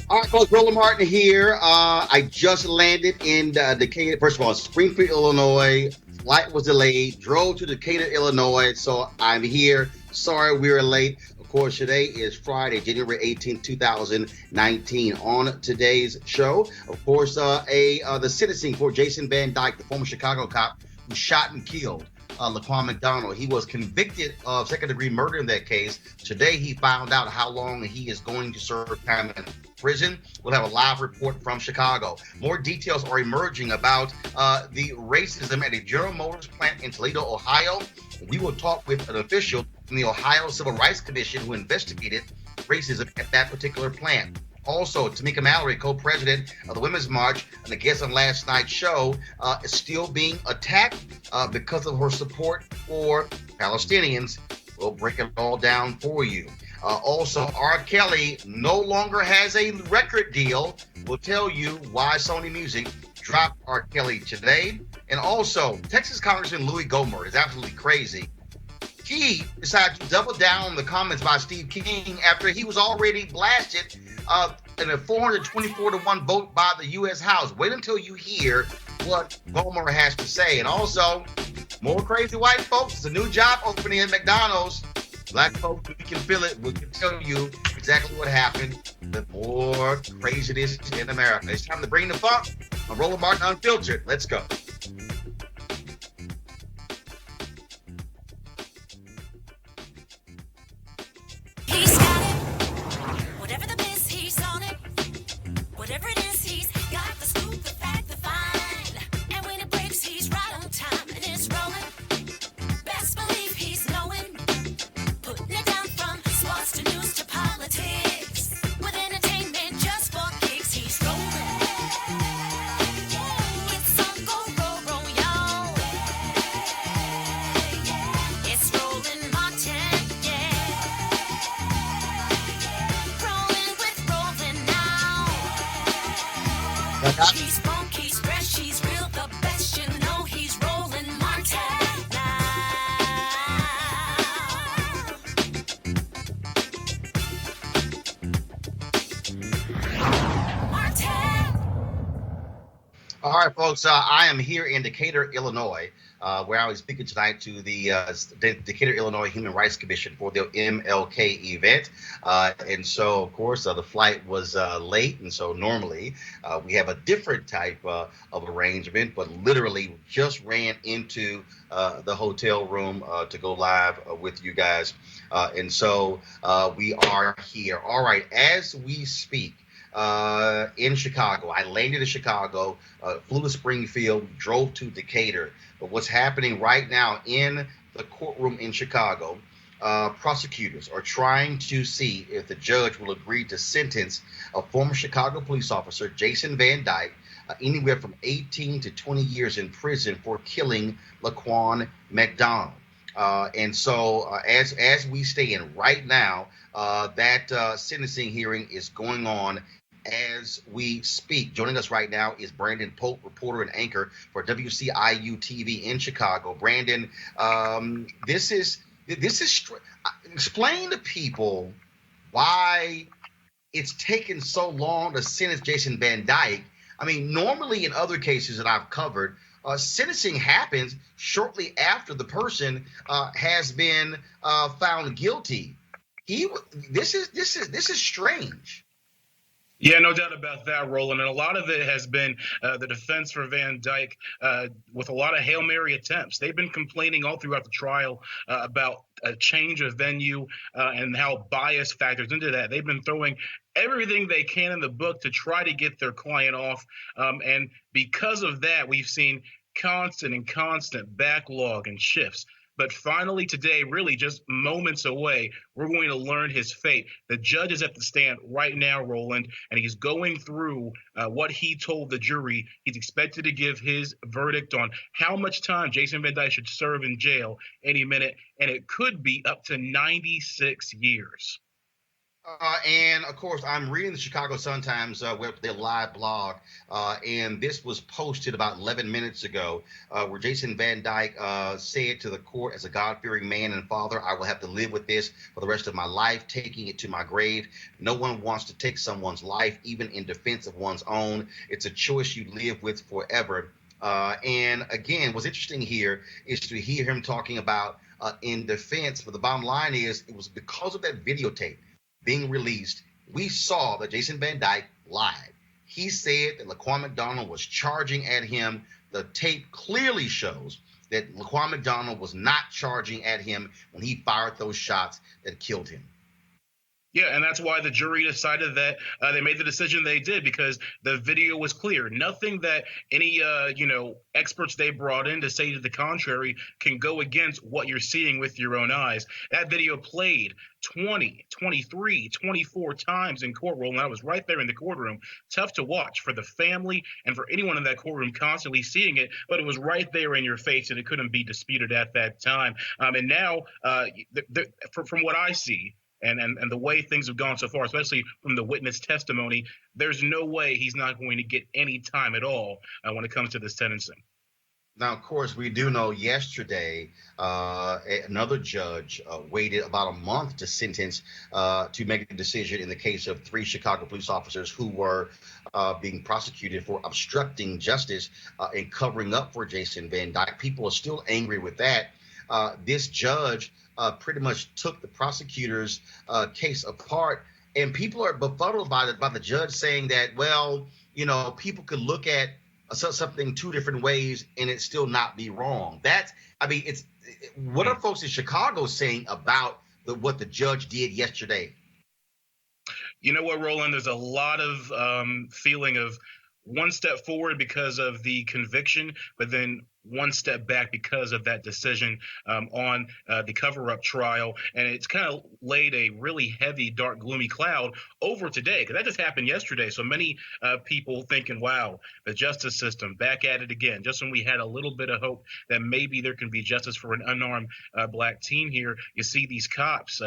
All right, folks, Roland Martin here. I just landed in Decatur. First of all, Springfield, Illinois. Flight was delayed. Drove to Decatur, Illinois. So I'm here. Sorry we were late. Of course, today is Friday, January 18, 2019. On today's show, of course, the sentencing for Jason Van Dyke, the former Chicago cop who shot and killed Laquan McDonald. He was convicted of second-degree murder in that case. Today, he found out how long he is going to serve time in prison. We'll have a live report from Chicago. More details are emerging about the racism at a General Motors plant in Toledo, Ohio. We will talk with an official from the Ohio Civil Rights Commission who investigated racism at that particular plant. Also, Tamika Mallory, co-president of the Women's March and a guest on last night's show, is still being attacked because of her support for Palestinians. We'll break it all down for you. Also, R. Kelly no longer has a record deal. We'll tell you why Sony Music dropped R. Kelly today. And also, Texas Congressman Louie Gohmert is absolutely crazy. He decided to double down on the comments by Steve King after he was already blasted in a 424-1 vote by the U.S. House. Wait until you hear what Gohmert has to say. And also, more crazy white folks. It's a new job opening at McDonald's. Black folks, we can feel it. We can tell you exactly what happened. The more craziness in America. It's time to bring the funk. I'm Roland Martin Unfiltered. Let's go. He's got it. Whatever the biz, he's on it. Whatever it is, he's got the scoop, the fact, the find. And when it breaks, he's right on time and it's rolling. Best believe he's knowing. Putting it down from sports to news to politics. With entertainment just for kicks, he's rolling. It's on go, y'all. It's Roland Martin, yeah. Rolling with Roland now. He's funk, he's fresh, he's real, the best, you know he's Roland Martin now. right, folks. I am here in Decatur, Illinois, where I was speaking tonight to the Decatur, Illinois Human Rights Commission for the MLK event. And so, of course, the flight was late. And so, normally, we have a different type of arrangement, but literally just ran into the hotel room to go live with you guys. And so, we are here. All right, as we speak. In Chicago. I landed in Chicago, flew to Springfield, drove to Decatur. But what's happening right now in the courtroom in Chicago, prosecutors are trying to see if the judge will agree to sentence a former Chicago police officer, Jason Van Dyke, anywhere from 18 to 20 years in prison for killing Laquan McDonald. And so, as we stand right now, that sentencing hearing is going on as we speak. Joining us right now is Brandon Pope, reporter and anchor for WCIU TV in Chicago. Brandon, this is explain to people why it's taken so long to sentence Jason Van Dyke. I mean, normally in other cases that I've covered, sentencing happens shortly after the person has been found guilty. This is strange. Yeah, no doubt about that, Roland. And a lot of it has been the defense for Van Dyke with a lot of Hail Mary attempts. They've been complaining all throughout the trial about a change of venue and how bias factors into that. They've been throwing everything they can in the book to try to get their client off. And because of that, we've seen constant backlog and shifts. But finally today, really just moments away, we're going to learn his fate. The judge is at the stand right now, Roland, and he's going through what he told the jury. He's expected to give his verdict on how much time Jason Van Dyke should serve in jail any minute, and it could be up to 96 years. And of course, I'm reading the Chicago Sun-Times their live blog, and this was posted about 11 minutes ago, where Jason Van Dyke said to the court, "As a God-fearing man and father, I will have to live with this for the rest of my life, taking it to my grave. No one wants to take someone's life, even in defense of one's own. It's a choice you live with forever." And again, what's interesting here is to hear him talking about in defense. But the bottom line is, it was because of that videotape being released, we saw that Jason Van Dyke lied. He said that Laquan McDonald was charging at him. The tape clearly shows that Laquan McDonald was not charging at him when he fired those shots that killed him. Yeah, and that's why the jury decided that they made the decision they did, because the video was clear. Nothing that any experts they brought in to say to the contrary can go against what you're seeing with your own eyes. That video played 20, 23, 24 times in courtroom. And I was right there in the courtroom. Tough to watch for the family and for anyone in that courtroom constantly seeing it, but it was right there in your face and it couldn't be disputed at that time. And now, from what I see, and the way things have gone so far, especially from the witness testimony, there's no way he's not going to get any time at all when it comes to this sentencing. Now, of course, we do know yesterday another judge waited about a month to sentence to make a decision in the case of 3 Chicago police officers who were being prosecuted for obstructing justice and covering up for Jason Van Dyke. People are still angry with that. This judge pretty much took the prosecutor's case apart, and people are befuddled by the judge saying that, well, people could look at something 2 different ways and it still not be wrong. What are folks in Chicago saying about what the judge did yesterday? You know what, Roland? There's a lot of feeling of one step forward because of the conviction, but then one step back because of that decision on the cover-up trial. And it's kind of laid a really heavy, dark, gloomy cloud over today, because that just happened yesterday. So many people thinking, wow, the justice system back at it again. Just when we had a little bit of hope that maybe there can be justice for an unarmed black teen here, you see these cops.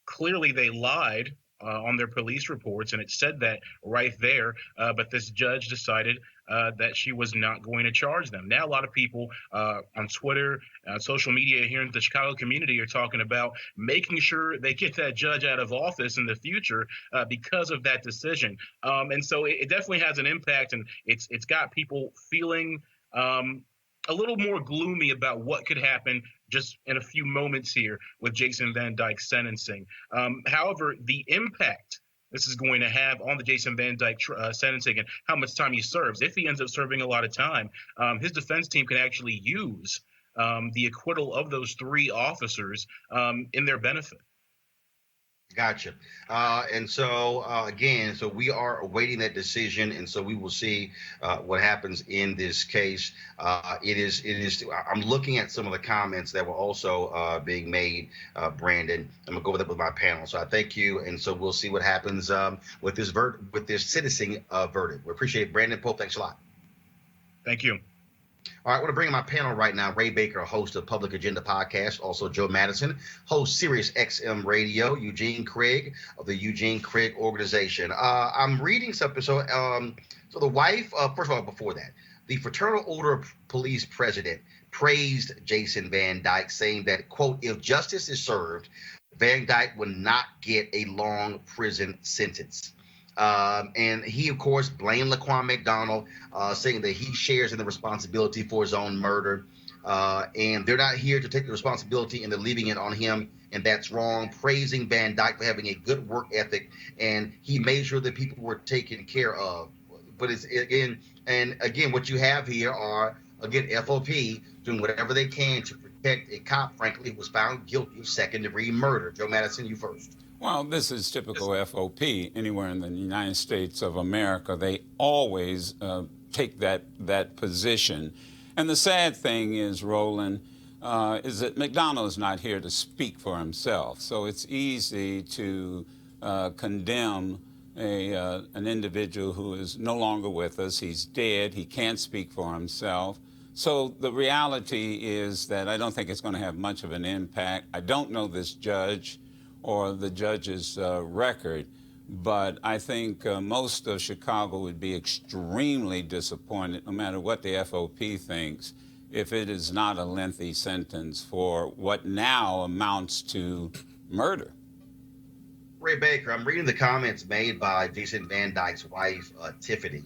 Clearly they lied on their police reports, and it said that right there. But this judge decided that she was not going to charge them. Now, a lot of people on Twitter, social media here in the Chicago community are talking about making sure they get that judge out of office in the future because of that decision. And so it definitely has an impact, and it's got people feeling a little more gloomy about what could happen just in a few moments here with Jason Van Dyke's sentencing. However, the impact this is going to have on the Jason Van Dyke sentencing and how much time he serves, if he ends up serving a lot of time, his defense team can actually use the acquittal of those three officers in their benefit. Gotcha. And so again, so we are awaiting that decision, and so we will see what happens in this case. It is. I'm looking at some of the comments that were also being made, Brandon. I'm gonna go over that with my panel. So I thank you, and so we'll see what happens with this sentencing verdict. We appreciate it, Brandon Pope. Thanks a lot. Thank you. All right, I want to bring in my panel right now. Ray Baker, host of Public Agenda Podcast. Also, Joe Madison, host Sirius XM Radio. Eugene Craig of the Eugene Craig Organization. I'm reading something. So the wife, first of all, before that, the Fraternal Order of Police president praised Jason Van Dyke, saying that, quote, if justice is served, Van Dyke will not get a long prison sentence. And he, of course, blamed Laquan McDonald, saying that he shares in the responsibility for his own murder. And they're not here to take the responsibility, and they're leaving it on him, and that's wrong. Praising Van Dyke for having a good work ethic, and he made sure that people were taken care of. But it's again, what you have here are, again, FOP doing whatever they can to protect a cop, frankly, who was found guilty of second-degree murder. Joe Madison, you first. Well, this is typical FOP. Anywhere in the United States of America, they always take that position. And the sad thing is, Roland, is that McDonald is not here to speak for himself. So it's easy to condemn an individual who is no longer with us. He's dead. He can't speak for himself. So the reality is that I don't think it's going to have much of an impact. I don't know this judge or the judge's record, but I think most of Chicago would be extremely disappointed, no matter what the FOP thinks, if it is not a lengthy sentence for what now amounts to murder. Ray Baker, I'm reading the comments made by Jason Van Dyke's wife, Tiffany.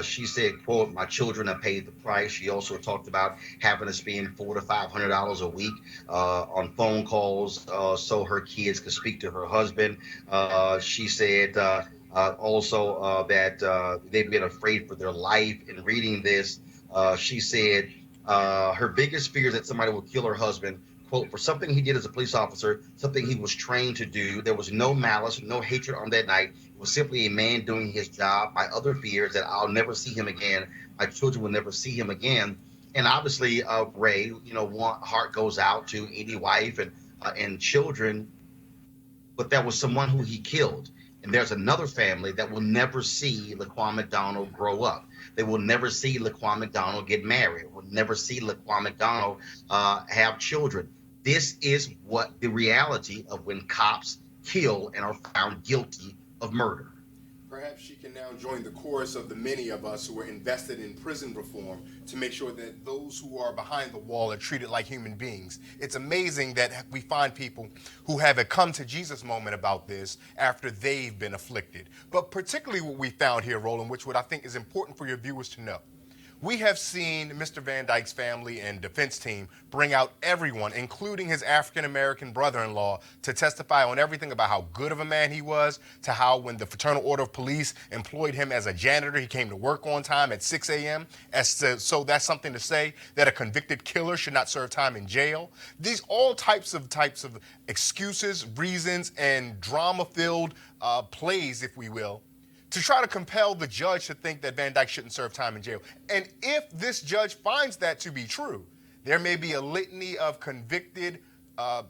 She said, quote, my children have paid the price. She also talked about having to spend $400 to $500 a week on phone calls so her kids could speak to her husband. She said also that they've been afraid for their life. In reading this, she said her biggest fear is that somebody will kill her husband. Quote, for something he did as a police officer, something he was trained to do. There was no malice, no hatred on that night. It was simply a man doing his job. My other fear is that I'll never see him again. My children will never see him again. And obviously, Ray, one heart goes out to any wife and children, but that was someone who he killed. And there's another family that will never see Laquan McDonald grow up. They will never see Laquan McDonald get married. Will never see Laquan McDonald have children. This is what the reality of when cops kill and are found guilty of murder. Perhaps she can now join the chorus of the many of us who are invested in prison reform to make sure that those who are behind the wall are treated like human beings. It's amazing that we find people who have a come to Jesus moment about this after they've been afflicted. But particularly what we found here, Roland, which what I think is important for your viewers to know. We have seen Mr. Van Dyke's family and defense team bring out everyone, including his African-American brother-in-law, to testify on everything about how good of a man he was, to how when the Fraternal Order of Police employed him as a janitor, he came to work on time at 6 a.m. So that's something to say that a convicted killer should not serve time in jail. These all types of excuses, reasons, and drama-filled plays, if we will, to try to compel the judge to think that Van Dyke shouldn't serve time in jail. And if this judge finds that to be true, there may be a litany of convicted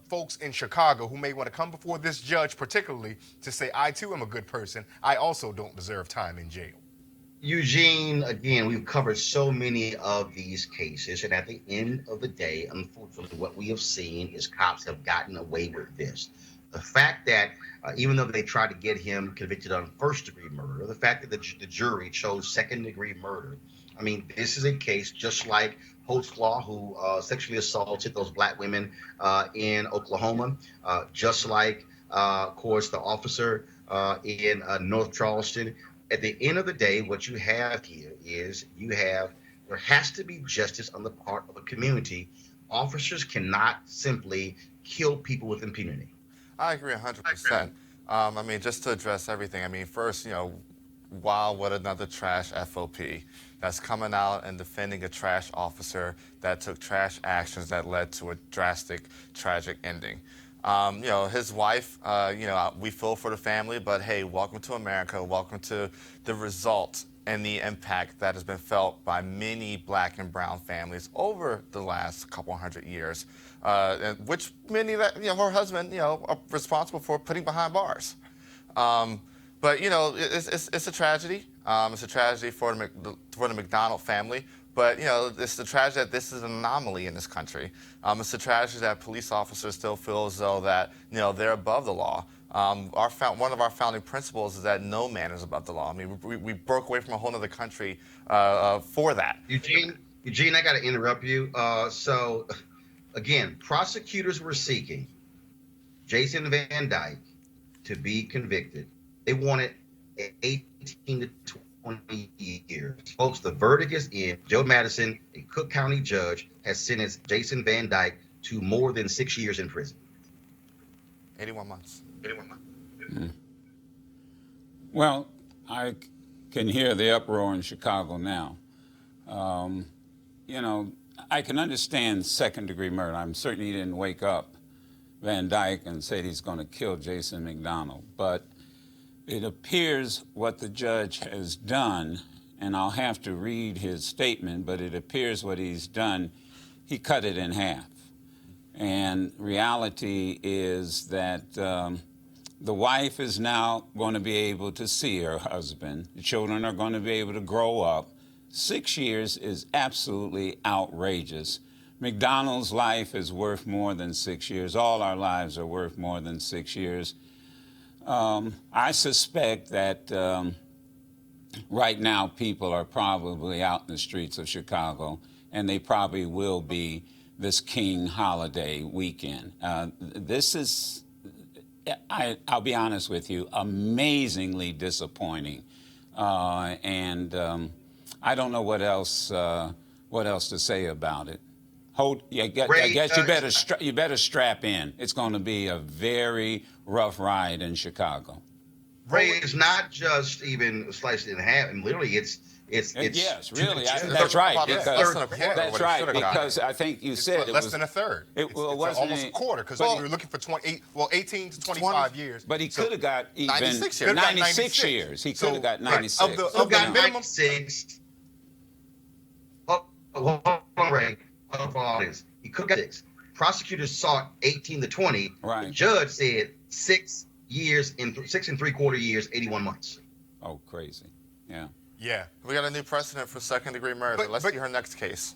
folks in Chicago who may want to come before this judge particularly to say, I too am a good person. I also don't deserve time in jail. Eugene, again, we've covered so many of these cases, and at the end of the day, unfortunately, what we have seen is cops have gotten away with this. The fact that even though they tried to get him convicted on first-degree murder, the fact that the jury chose second-degree murder, I mean, this is a case just like Holtzclaw, who sexually assaulted those black women in Oklahoma, just like, of course, the officer in North Charleston. At the end of the day, what you have here is there has to be justice on the part of a community. Officers cannot simply kill people with impunity. I agree 100%. I mean, just to address everything, I mean, first, wow, what another trash FOP that's coming out and defending a trash officer that took trash actions that led to a drastic, tragic ending. His wife, we feel for the family, but hey, welcome to America. Welcome to the result and the impact that has been felt by many black and brown families over the last couple hundred years, which many that, her husband, are responsible for putting behind bars. But, it's a tragedy. It's a tragedy for the McDonald family. But, it's the tragedy that this is an anomaly in this country. It's a tragedy that police officers still feel as though that, they're above the law. One of our founding principles is that no man is above the law. I mean, we broke away from a whole other country for that. Eugene, I got to interrupt you. So, again, prosecutors were seeking Jason Van Dyke to be convicted. They wanted 18 to 20 years. Folks, the verdict is in. Joe Madison, a Cook County judge, has sentenced Jason Van Dyke to more than 6 years in prison. 81 months. Well, I can hear the uproar in Chicago now. I can understand second-degree murder. I'm certain he didn't wake up Van Dyke and said he's going to kill Jason McDonald. But it appears what the judge has done, and I'll have to read his statement, but it appears what he's done, he cut it in half. And reality is that the wife is now going to be able to see her husband. The children are going to be able to grow up. 6 years is absolutely outrageous. McDonald's life is worth more than 6 years. All our lives are worth more than 6 years. I suspect that right now people are probably out in the streets of Chicago, and they probably will be this King holiday weekend. This is, I'll be honest with you, amazingly disappointing. And I don't know what else to say about it. I guess you better strap in. It's going to be a very rough ride in Chicago. Ray, it's not just even sliced in half, and literally it's yes, really. That's right. That's right. Because I think you said less than a third. It's almost a quarter, because we were looking for 18 to 25 years. But he could have got even 96 years. He could have got 96. Of the minimum 6. Hold on, Ray. He could have got 6. Prosecutors sought 18 to 20. Right. The judge said 6 years in 6 3/4 years, 81 months. Oh, crazy. Yeah. Yeah. We got a new precedent for second-degree murder. Let's see her next case.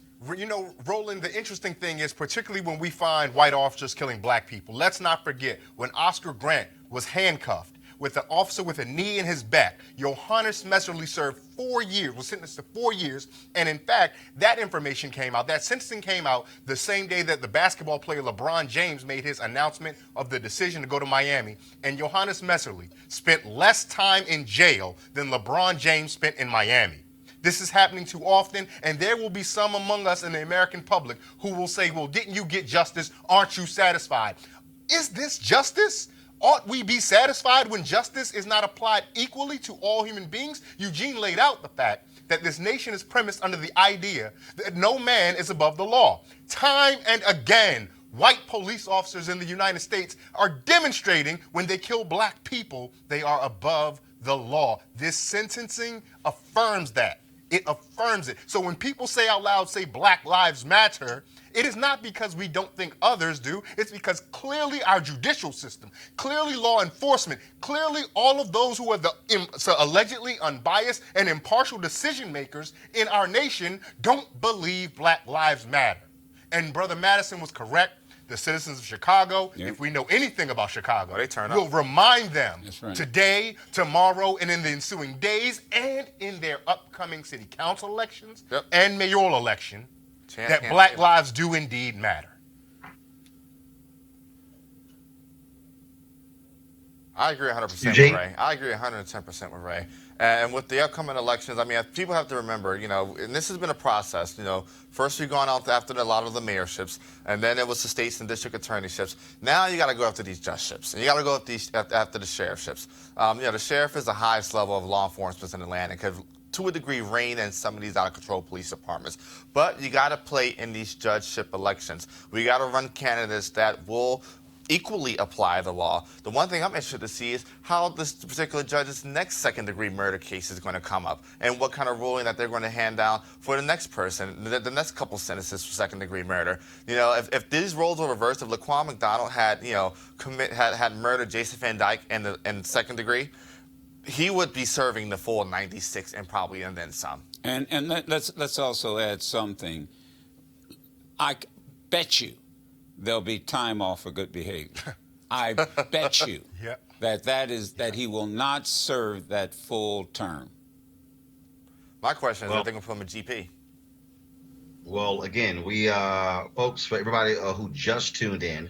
Roland, the interesting thing is, particularly when we find white officers killing black people, let's not forget when Oscar Grant was handcuffed with an officer with a knee in his back. Johannes Messerly served 4 years, was sentenced to 4 years. And in fact, that information came out, that sentencing came out the same day that the basketball player LeBron James made his announcement of the decision to go to Miami. And Johannes Messerly spent less time in jail than LeBron James spent in Miami. This is happening too often, and there will be some among us in the American public who will say, well, didn't you get justice? Aren't you satisfied? Is this justice? Ought we be satisfied when justice is not applied equally to all human beings? Eugene laid out the fact that this nation is premised under the idea that no man is above the law. Time and again, white police officers in the United States are demonstrating when they kill black people, they are above the law. This sentencing affirms that. It affirms it. So when people say out loud, say Black Lives Matter, it is not because we don't think others do. It's because clearly our judicial system, clearly law enforcement, clearly all of those who are the allegedly unbiased and impartial decision makers in our nation don't believe Black Lives Matter. And Brother Madison was correct. the citizens of Chicago, Yep. if we know anything about Chicago, they turn we'll up. remind them That's right. today, tomorrow, and in the ensuing days, and in their upcoming city council elections Yep. and mayoral election, that Can't black say- lives do indeed matter. I agree 100% with Eugene? Ray. I agree 110% with Ray. And with the upcoming elections, I mean, people have to remember, and this has been a process. First we've gone out after a lot of the mayorships, and then it was the states and district attorneyships. Now you got to go after these judgeships, and you got to go after the sheriffships. The sheriff is the highest level of law enforcement in Atlanta because, to a degree, reign in some of these out-of-control police departments. But you got to play in these judgeship elections. We got to run candidates that will equally apply the law. The one thing I'm interested to see is how this particular judge's next second-degree murder case is going to come up and what kind of ruling that they're going to hand down for the next person, the next couple sentences for second-degree murder. If these roles were reversed, if Laquan McDonald had, had murdered Jason Van Dyke in second degree, he would be serving the full 96 and probably and then some. And let's also add something. I bet you there'll be time off for good behavior. I bet you Yep. that he will not serve that full term. My question is, Well- if they can put him in GP. Well, again, we folks, for everybody who just tuned in,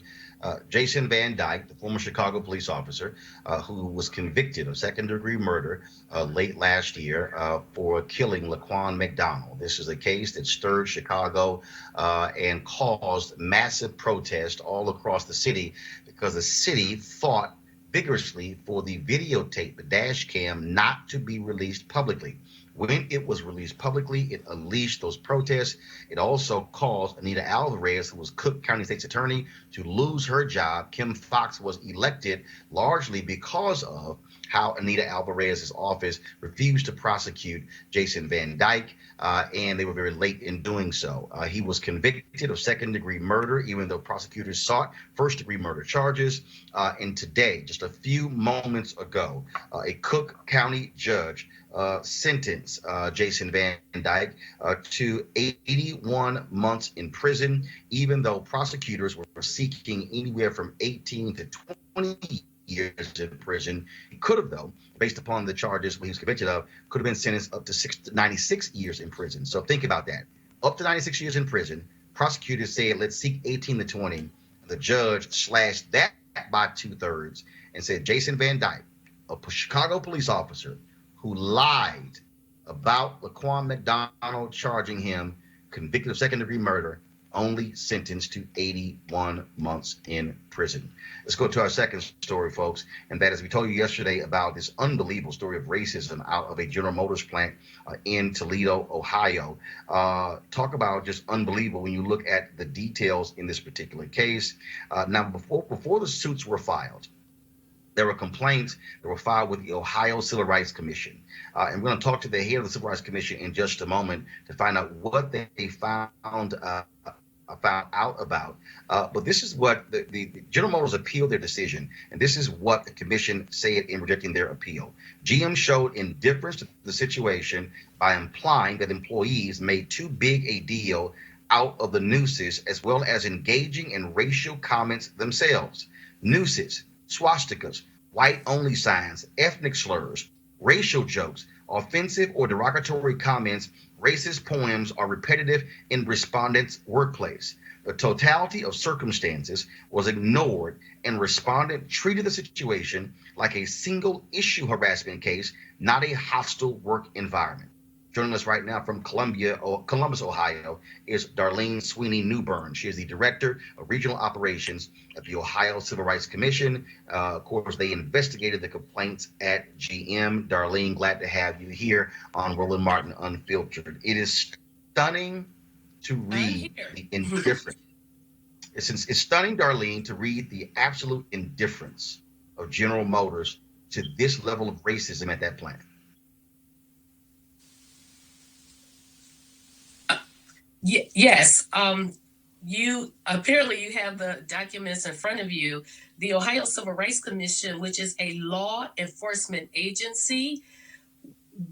Jason Van Dyke, the former Chicago police officer, who was convicted of second-degree murder late last year for killing Laquan McDonald. This is a case that stirred Chicago and caused massive protest all across the city because the city fought vigorously for the videotape, the dash cam, not to be released publicly. When it was released publicly, it unleashed those protests. It also caused Anita Alvarez, who was Cook County State's attorney, to lose her job. Kim Foxx was elected largely because of how Anita Alvarez's office refused to prosecute Jason Van Dyke, and they were very late in doing so. He was convicted of second-degree murder, even though prosecutors sought first-degree murder charges. And today, just a few moments ago, a Cook County judge sentenced Jason Van Dyke to 81 months in prison, even though prosecutors were seeking anywhere from 18 to 20 years in prison. He could have, though, based upon the charges he was convicted of, could have been sentenced up to 96 years in prison. So think about that. Up to 96 years in prison. Prosecutors said, let's seek 18 to 20. The judge slashed that by 2/3 and said Jason Van Dyke, a Chicago police officer who lied about Laquan McDonald, charging him, convicted of second-degree murder, only sentenced to 81 months in prison. Let's go to our second story, folks, and that is we told you yesterday about this unbelievable story of racism out of a General Motors plant in Toledo, Ohio. Talk about just unbelievable when you look at the details in this particular case. Now, before the suits were filed, there were complaints that were filed with the Ohio Civil Rights Commission. And we're going to talk to the head of the Civil Rights Commission in just a moment to find out what they found out about. But this is what the General Motors appealed their decision, and this is what the commission said in rejecting their appeal. GM showed indifference to the situation by implying that employees made too big a deal out of the nooses, as well as engaging in racial comments themselves. Nooses, swastikas, white-only signs, ethnic slurs, racial jokes, offensive or derogatory comments, racist poems are repetitive in respondents' workplace. The totality of circumstances was ignored, and respondent treated the situation like a single-issue harassment case, not a hostile work environment. Joining us right now from Columbus, Ohio, is Darlene Sweeney Newbern. She is the Director of Regional Operations at the Ohio Civil Rights Commission. Of course, they investigated the complaints at GM. Darlene, glad to have you here on Roland Martin Unfiltered. It is stunning to read the indifference. It's stunning, Darlene, to read the absolute indifference of General Motors to this level of racism at that plant. Yes. You apparently you have the documents in front of you. The Ohio Civil Rights Commission, which is a law enforcement agency,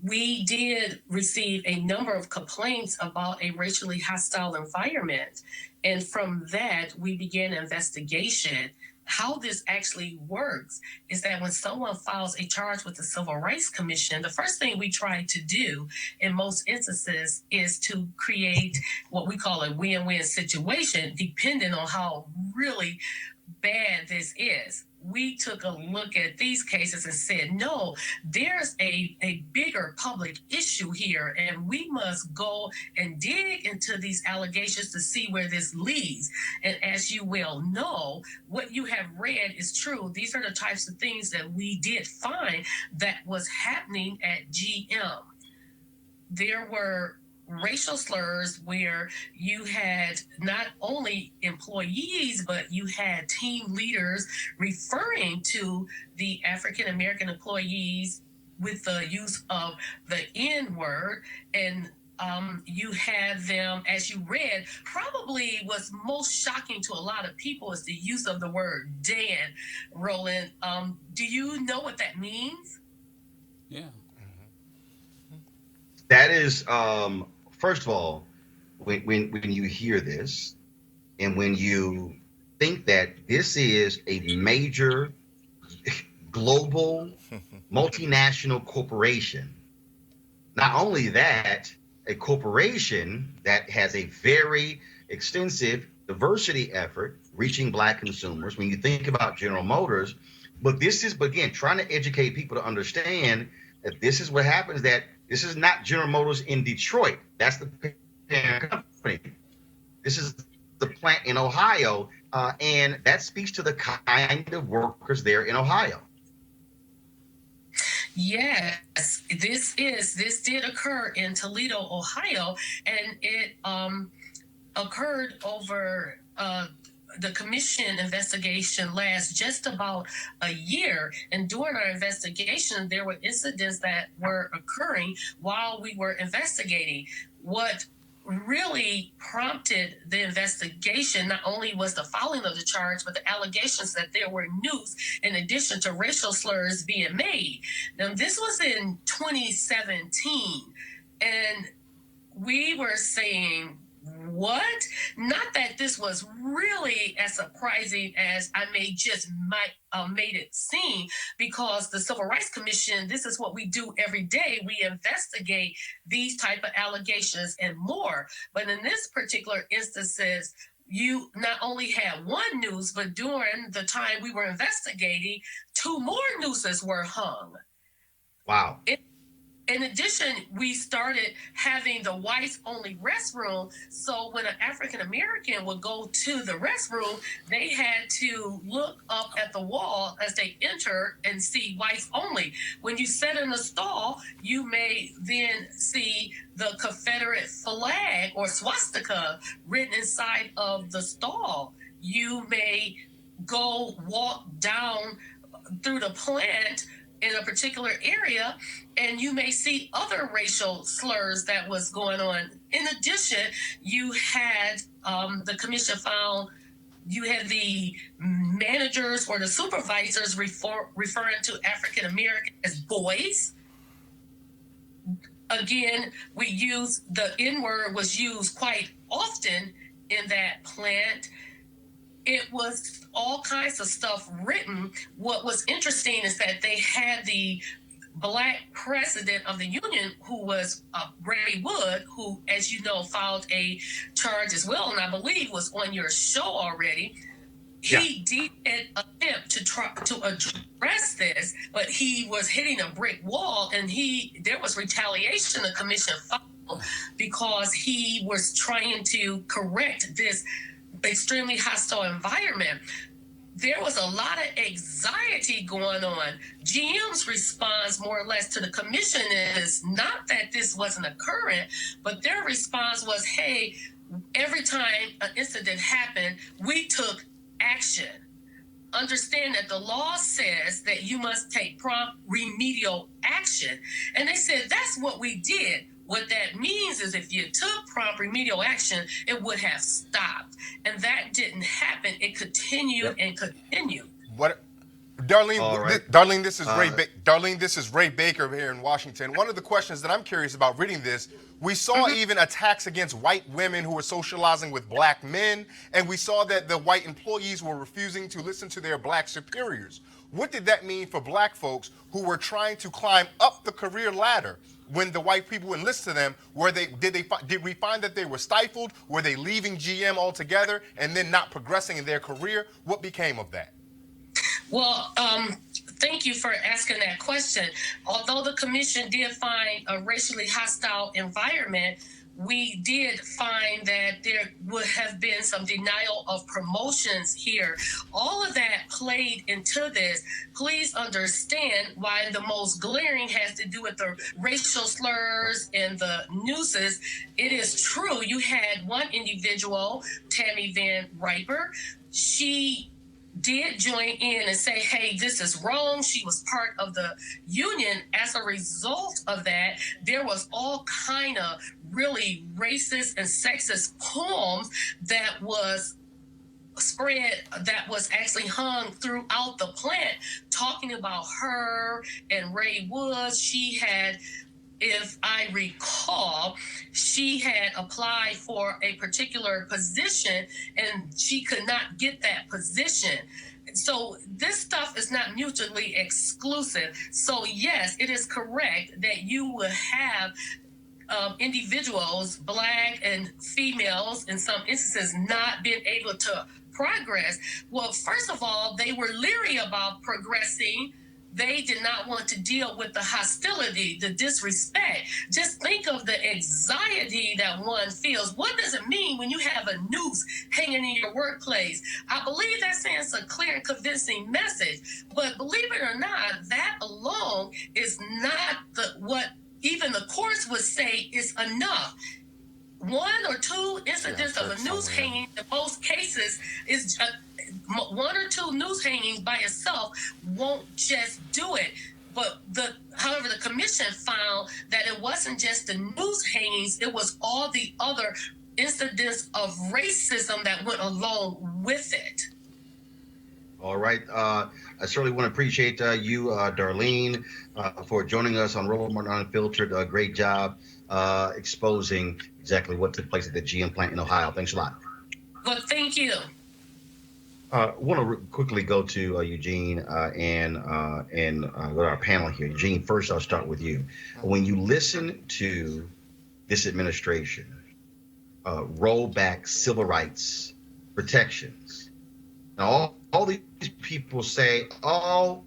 we did receive a number of complaints about a racially hostile environment. And from that, we began an investigation. How this actually works is that when someone files a charge with the Civil Rights Commission, the first thing we try to do in most instances is to create what we call a win-win situation, depending on how really bad this is. We took a look at these cases and said, no, there's a bigger public issue here, and we must go and dig into these allegations to see where this leads. And as you well know, what you have read is true. These are the types of things that we did find that was happening at GM. There were racial slurs where you had not only employees, but you had team leaders referring to the African American employees with the use of the N word. And you had them, as you read, probably what's most shocking to a lot of people is the use of the word Dan. Roland, do you know what that means? Yeah. That is, first of all, when you hear this, and when you think that this is a major global multinational corporation, not only that, a corporation that has a very extensive diversity effort reaching Black consumers. When you think about General Motors, but this is, again, trying to educate people to understand that this is what happens, that this is not General Motors in Detroit. That's the parent company. This is the plant in Ohio, and that speaks to the kind of workers there in Ohio. Yes, this did occur in Toledo, Ohio, and it occurred over the commission investigation lasts just about a year. And during our investigation, there were incidents that were occurring while we were investigating. What really prompted the investigation not only was the filing of the charge, but the allegations that there were news in addition to racial slurs being made. Now, this was in 2017, and we were saying, what? Not that this was really as surprising as I made it seem, because the Civil Rights Commission, this is what we do every day. We investigate these type of allegations and more. But in this particular instances, you not only had one noose, but during the time we were investigating, 2 more nooses were hung. Wow. In addition, we started having the whites-only restroom. So when an African American would go to the restroom, they had to look up at the wall as they enter and see whites only. When you sit in a stall, you may then see the Confederate flag or swastika written inside of the stall. You may walk down through the plant in a particular area, and you may see other racial slurs that was going on. In addition, you had the commission found you had the managers or the supervisors referring to African Americans as boys. Again, we use the N-word was used quite often in that plant. It was all kinds of stuff written. What was interesting is that they had the Black president of the union, who was Ray Wood, who, as you know, filed a charge as well, and I believe was on your show already. He did attempt to try to address this, but he was hitting a brick wall, and there was retaliation the commission filed because he was trying to correct this extremely hostile environment. There was a lot of anxiety going on. GM's response, more or less, to the commission is not that this wasn't occurring, but their response was, hey, every time an incident happened, we took action. Understand that the law says that you must take prompt remedial action. And they said, that's what we did. What that means is if you took prompt remedial action, it would have stopped. And that didn't happen. It continued and continued. What Darlene, All right. Darlene, this is Darlene, this is Ray Baker here in Washington. One of the questions that I'm curious about reading this, we saw even attacks against white women who were socializing with black men, and we saw that the white employees were refusing to listen to their black superiors. What did that mean for black folks who were trying to climb up the career ladder? When the white people enlisted them, did we find that they were stifled? Were they leaving GM altogether and then not progressing in their career? What became of that? Well, thank you for asking that question. Although the commission did find a racially hostile environment, we did find that there would have been some denial of promotions here. All of that played into this. Please understand why the most glaring has to do with the racial slurs and the nooses. It is true. You had one individual, Tammy Van Riper. She did join in and say, hey, this is wrong. She was part of the union. As a result of that, there was all kind of really racist and sexist poems that was spread, that was actually hung throughout the plant, talking about her and Ray Woods. She had, if I recall, she had applied for a particular position and she could not get that position. So this stuff is not mutually exclusive. So yes, it is correct that you will have individuals, black and females, in some instances, not being able to progress. Well, first of all, they were leery about progressing. They did not want to deal with the hostility, the disrespect. Just think of the anxiety that one feels. What does it mean when you have a noose hanging in your workplace? I believe that sends a clear and convincing message. But believe it or not, that alone is not what even the courts would say is enough. One or two incidents of a noose hanging in most cases is one or two noose hangings by itself won't just do it. But however, the commission found that it wasn't just the noose hangings, it was all the other incidents of racism that went along with it. All right. I certainly want to appreciate you, Darlene, for joining us on Roland Unfiltered. Great job exposing exactly what took place at the GM plant in Ohio. Thanks a lot. Well, thank you. I want to quickly go to Eugene and with our panel here. Eugene, first I'll start with you. When you listen to this administration roll back civil rights protections, and all these people say, oh,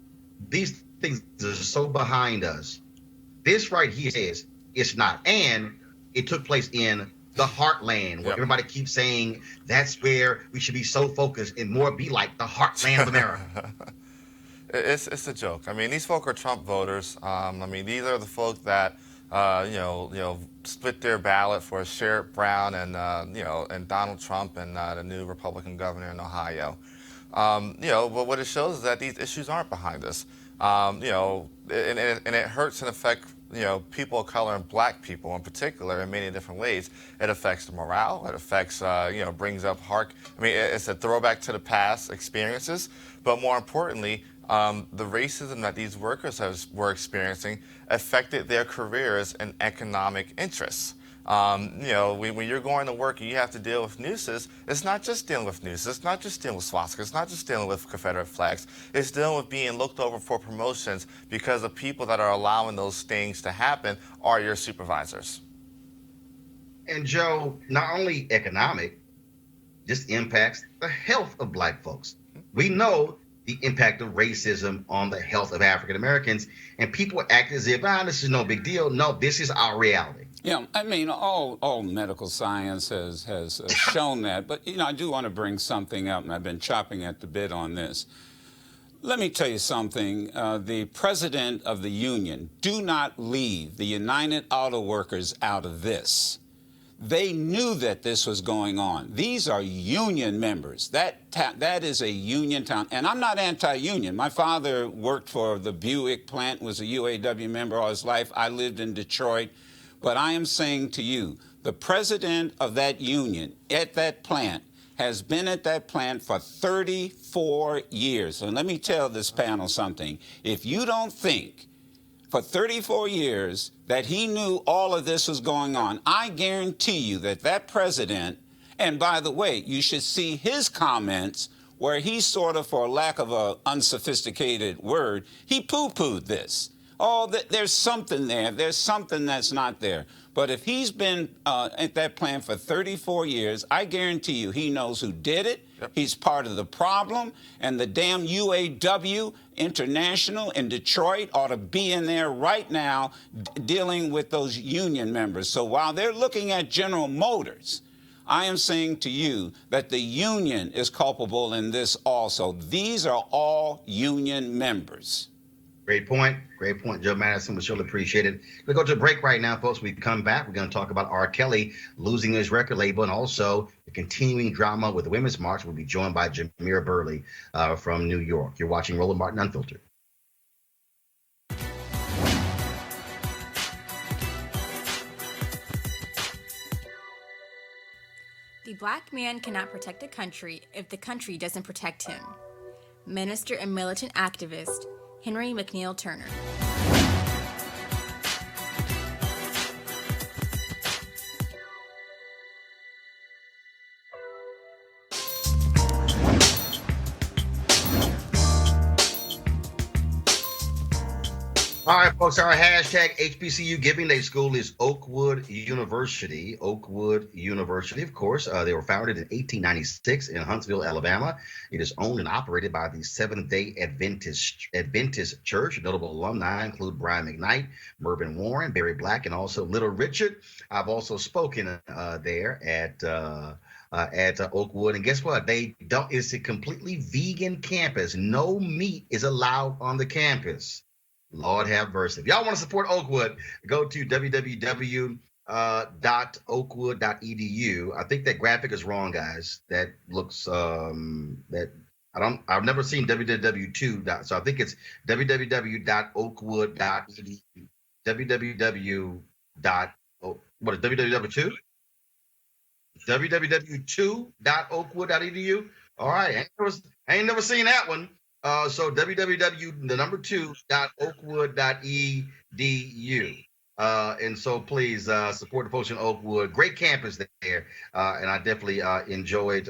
these things are so behind us. This right here says it's not. And it took place in the heartland, where everybody keeps saying that's where we should be so focused and more be like the heartland of America. It's a joke. I mean, these folk are Trump voters. I mean, these are the folk that split their ballot for Sherrod Brown and and Donald Trump and the new Republican governor in Ohio. But what it shows is that these issues aren't behind us. And it hurts and affects people of color and black people in particular in many different ways. It affects the morale. It affects, brings up it's a throwback to the past experiences. But more importantly, the racism that these workers were experiencing affected their careers and economic interests. When you're going to work and you have to deal with nooses, it's not just dealing with nooses, it's not just dealing with swastikas, it's not just dealing with Confederate flags, it's dealing with being looked over for promotions because the people that are allowing those things to happen are your supervisors. And Joe, not only economic, this impacts the health of black folks. We know the impact of racism on the health of African Americans, and people act as if, this is no big deal. No, this is our reality. Yeah, I mean, all medical science has shown that. But, I do want to bring something up, and I've been chopping at the bit on this. Let me tell you something. The president of the union, do not leave the United Auto Workers out of this. They knew that this was going on. These are union members. That is a union town. And I'm not anti-union. My father worked for the Buick plant, was a UAW member all his life. I lived in Detroit. But I am saying to you, the president of that union at that plant has been at that plant for 34 years. And let me tell this panel something. If you don't think for 34 years that he knew all of this was going on, I guarantee you that that president, and by the way, you should see his comments where he sort of, for lack of an unsophisticated word, he poo-pooed this. Oh, there's something there. There's something that's not there. But if he's been at that plant for 34 years, I guarantee you he knows who did it. Yep. He's part of the problem. And the damn UAW International in Detroit ought to be in there right now dealing with those union members. So while they're looking at General Motors, I am saying to you that the union is culpable in this also. These are all union members. Great point. Great point, Joe Madison. We surely appreciate it. We'll go to a break right now, folks. We come back. We're going to talk about R. Kelly losing his record label and also the continuing drama with the Women's March. We'll be joined by Jamira Burley from New York. You're watching Roland Martin Unfiltered. The black man cannot protect the country if the country doesn't protect him. Minister and militant activist Henry McNeil Turner. All right, folks, our hashtag HBCU Giving Day School is Oakwood University. Oakwood University, of course, they were founded in 1896 in Huntsville, Alabama. It is owned and operated by the Seventh-day Adventist Church. Notable alumni include Brian McKnight, Mervyn Warren, Barry Black, and also Little Richard. I've also spoken there at Oakwood, and guess what? It's a completely vegan campus. No meat is allowed on the campus. Lord have mercy. If y'all want to support Oakwood, go to www.oakwood.edu. I think that graphic is wrong, guys. That looks I've never seen www.2. So I think it's www.oakwood.edu. What is www2? www2.oakwood.edu. All right, I ain't never seen that one. So www.oakwood.edu. And so please support the folks in Oakwood. Great campus there. And I definitely enjoyed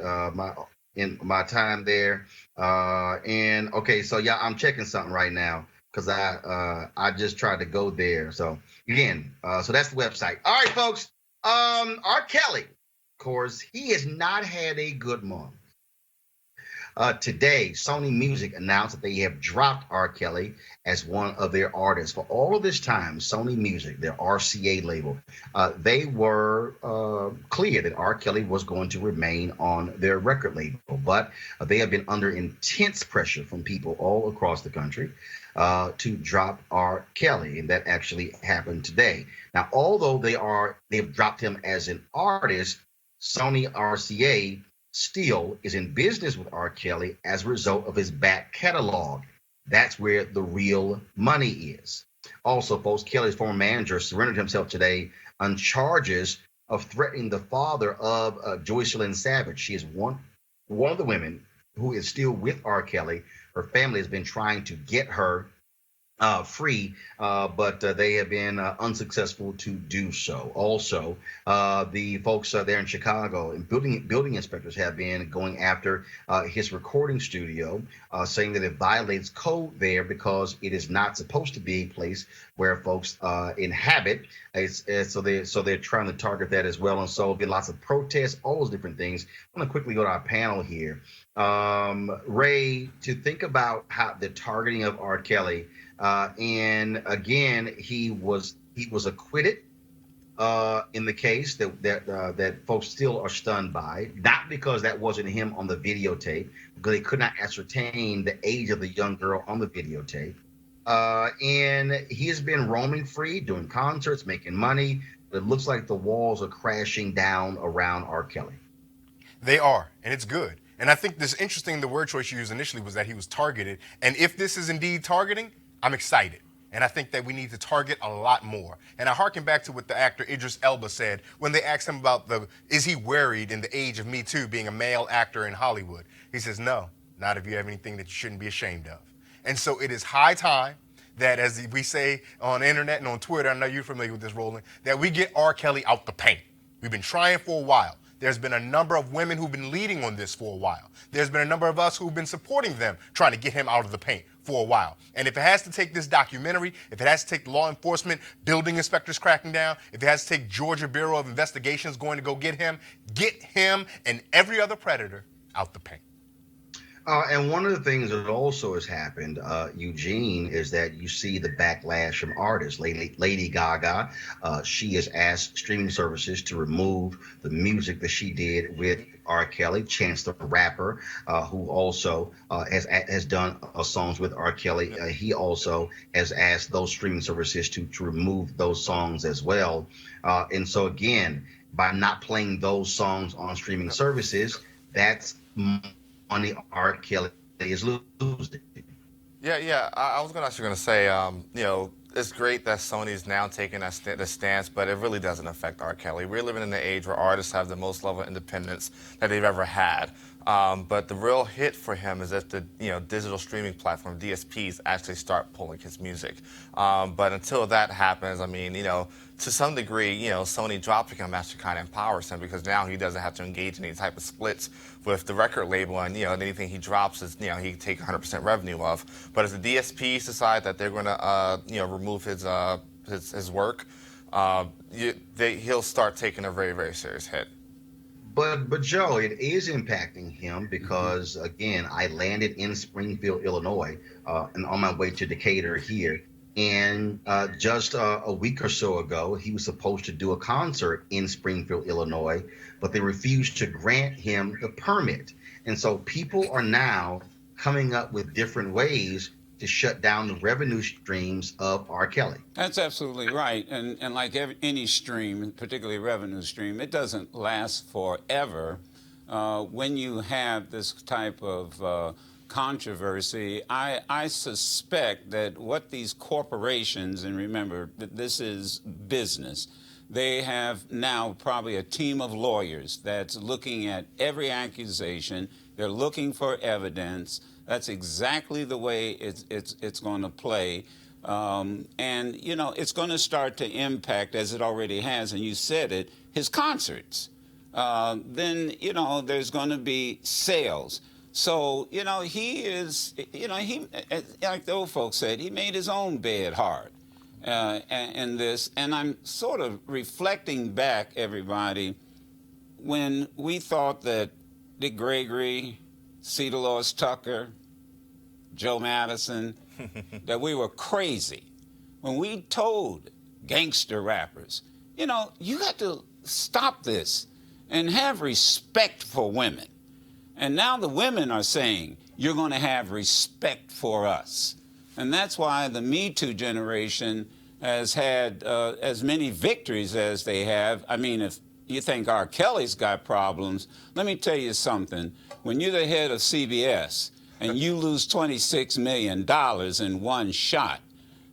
my time there. And okay, so yeah, I'm checking something right now because I just tried to go there. So again, so that's the website. All right, folks. R. Kelly, of course, he has not had a good month. Today, Sony Music announced that they have dropped R. Kelly as one of their artists. For all of this time, Sony Music, their RCA label, they were clear that R. Kelly was going to remain on their record label. But they have been under intense pressure from people all across the country to drop R. Kelly, and that actually happened today. Now, although they've dropped him as an artist, Sony RCA still is in business with R. Kelly as a result of his back catalog. That's where the real money is. Also, folks, Kelly's former manager surrendered himself today on charges of threatening the father of Joycelyn Savage. She is one of the women who is still with R. Kelly. Her family has been trying to get her free, but they have been unsuccessful to do so. Also, the folks there in Chicago and building inspectors have been going after his recording studio, saying that it violates code there because it is not supposed to be a place where folks inhabit. So they're trying to target that as well. And so been lots of protests, all those different things. I'm going to quickly go to our panel here. Ray, to think about how the targeting of R. Kelly. And again, he was acquitted in the case that folks still are stunned by, not because that wasn't him on the videotape, because they could not ascertain the age of the young girl on the videotape. And he has been roaming free, doing concerts, making money. It looks like the walls are crashing down around R. Kelly. They are, and it's good. And I think this interesting, the word choice you used initially was that he was targeted. And if this is indeed targeting, I'm excited And I think that we need to target a lot more. And I harken back to what the actor Idris Elba said when they asked him about is he worried in the age of Me Too being a male actor in Hollywood? He says, no, not if you have anything that you shouldn't be ashamed of. And so it is high time that, as we say on the internet and on Twitter, I know you're familiar with this, Roland, that we get R. Kelly out the paint. We've been trying for a while. There's been a number of women who've been leading on this for a while. There's been a number of us who've been supporting them, trying to get him out of the paint for a while. And if it has to take this documentary, if it has to take law enforcement, building inspectors cracking down, if it has to take Georgia Bureau of Investigations going to go get him and every other predator out the paint. And one of the things that also has happened, Eugene, is that you see the backlash from artists. Lady Gaga, she has asked streaming services to remove the music that she did with R. Kelly. Chance the Rapper, who also has done songs with R. Kelly, he also has asked those streaming services to remove those songs as well. And so again, by not playing those songs on streaming services, that's money R. Kelly is losing. Yeah. I was actually going to say, it's great that Sony's now taking that stance, but it really doesn't affect R. Kelly. We're living in an age where artists have the most level of independence that they've ever had. But the real hit for him is if the digital streaming platform DSPs actually start pulling his music. But until that happens, I mean, to some degree, Sony dropping him actually kind of empowers him because now he doesn't have to engage in any type of splits with the record label, and anything he drops is he can take 100% revenue of. But if the DSPs decide that they're going to remove his work, he'll start taking a very, very serious hit. But Joe, it is impacting him because, again, I landed in Springfield, Illinois, and on my way to Decatur here. And just a week or so ago, he was supposed to do a concert in Springfield, Illinois, but they refused to grant him the permit. And so people are now coming up with different ways to shut down the revenue streams of R. Kelly. That's absolutely right. And like any stream, particularly revenue stream, it doesn't last forever. When you have this type of controversy, I suspect that what these corporations, and remember that this is business, they have now probably a team of lawyers that's looking at every accusation. They're looking for evidence. That's exactly the way it's going to play. And, it's going to start to impact, as it already has, and you said it, his concerts. Then, there's going to be sales. So, he is, he, like the old folks said, he made his own bed hard in this. And I'm sort of reflecting back, everybody, when we thought that Dick Gregory, C. Dolores Tucker, Joe Madison, that we were crazy. When we told gangster rappers, you got to stop this and have respect for women. And now the women are saying, you're going to have respect for us. And that's why the Me Too generation has had as many victories as they have. I mean, if you think R. Kelly's got problems, let me tell you something. When you're the head of CBS and you lose $26 million in one shot,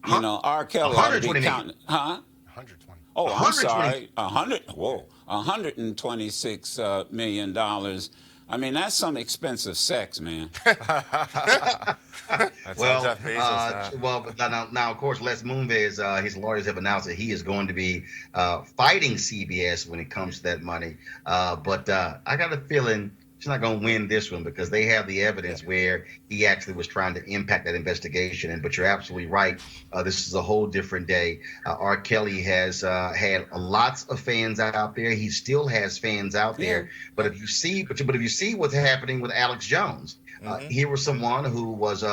R. Kelly ought to be counting. Huh? 120. Oh, I'm sorry. $126 million. I mean, that's some expensive sex, man. Well, now, of course, Les Moonves, his lawyers have announced that he is going to be fighting CBS when it comes to that money. But I got a feeling he's not going to win this one because they have the evidence where he actually was trying to impact that investigation. But you're absolutely right. This is a whole different day. R. Kelly has had lots of fans out there. He still has fans out there. But if you see what's happening with Alex Jones, here was someone who was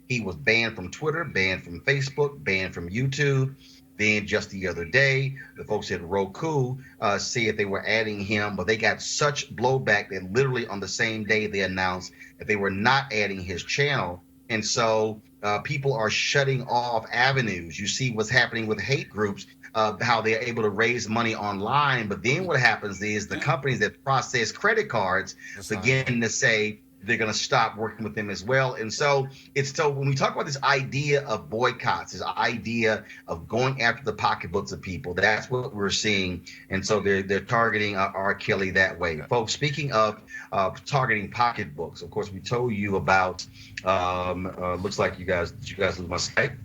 he was banned from Twitter, banned from Facebook, banned from YouTube. Then just the other day, the folks at Roku said they were adding him, but they got such blowback that literally on the same day they announced that they were not adding his channel. And so people are shutting off avenues. You see what's happening with hate groups, how they're able to raise money online. But then what happens is the companies that process credit cards begin to say they're going to stop working with them as well. And so when we talk about this idea of boycotts, this idea of going after the pocketbooks of people, that's what we're seeing. And so they're targeting R. Kelly that way. Yeah. Folks, speaking of targeting pocketbooks, of course, we told you about, looks like did you guys lose my Skype?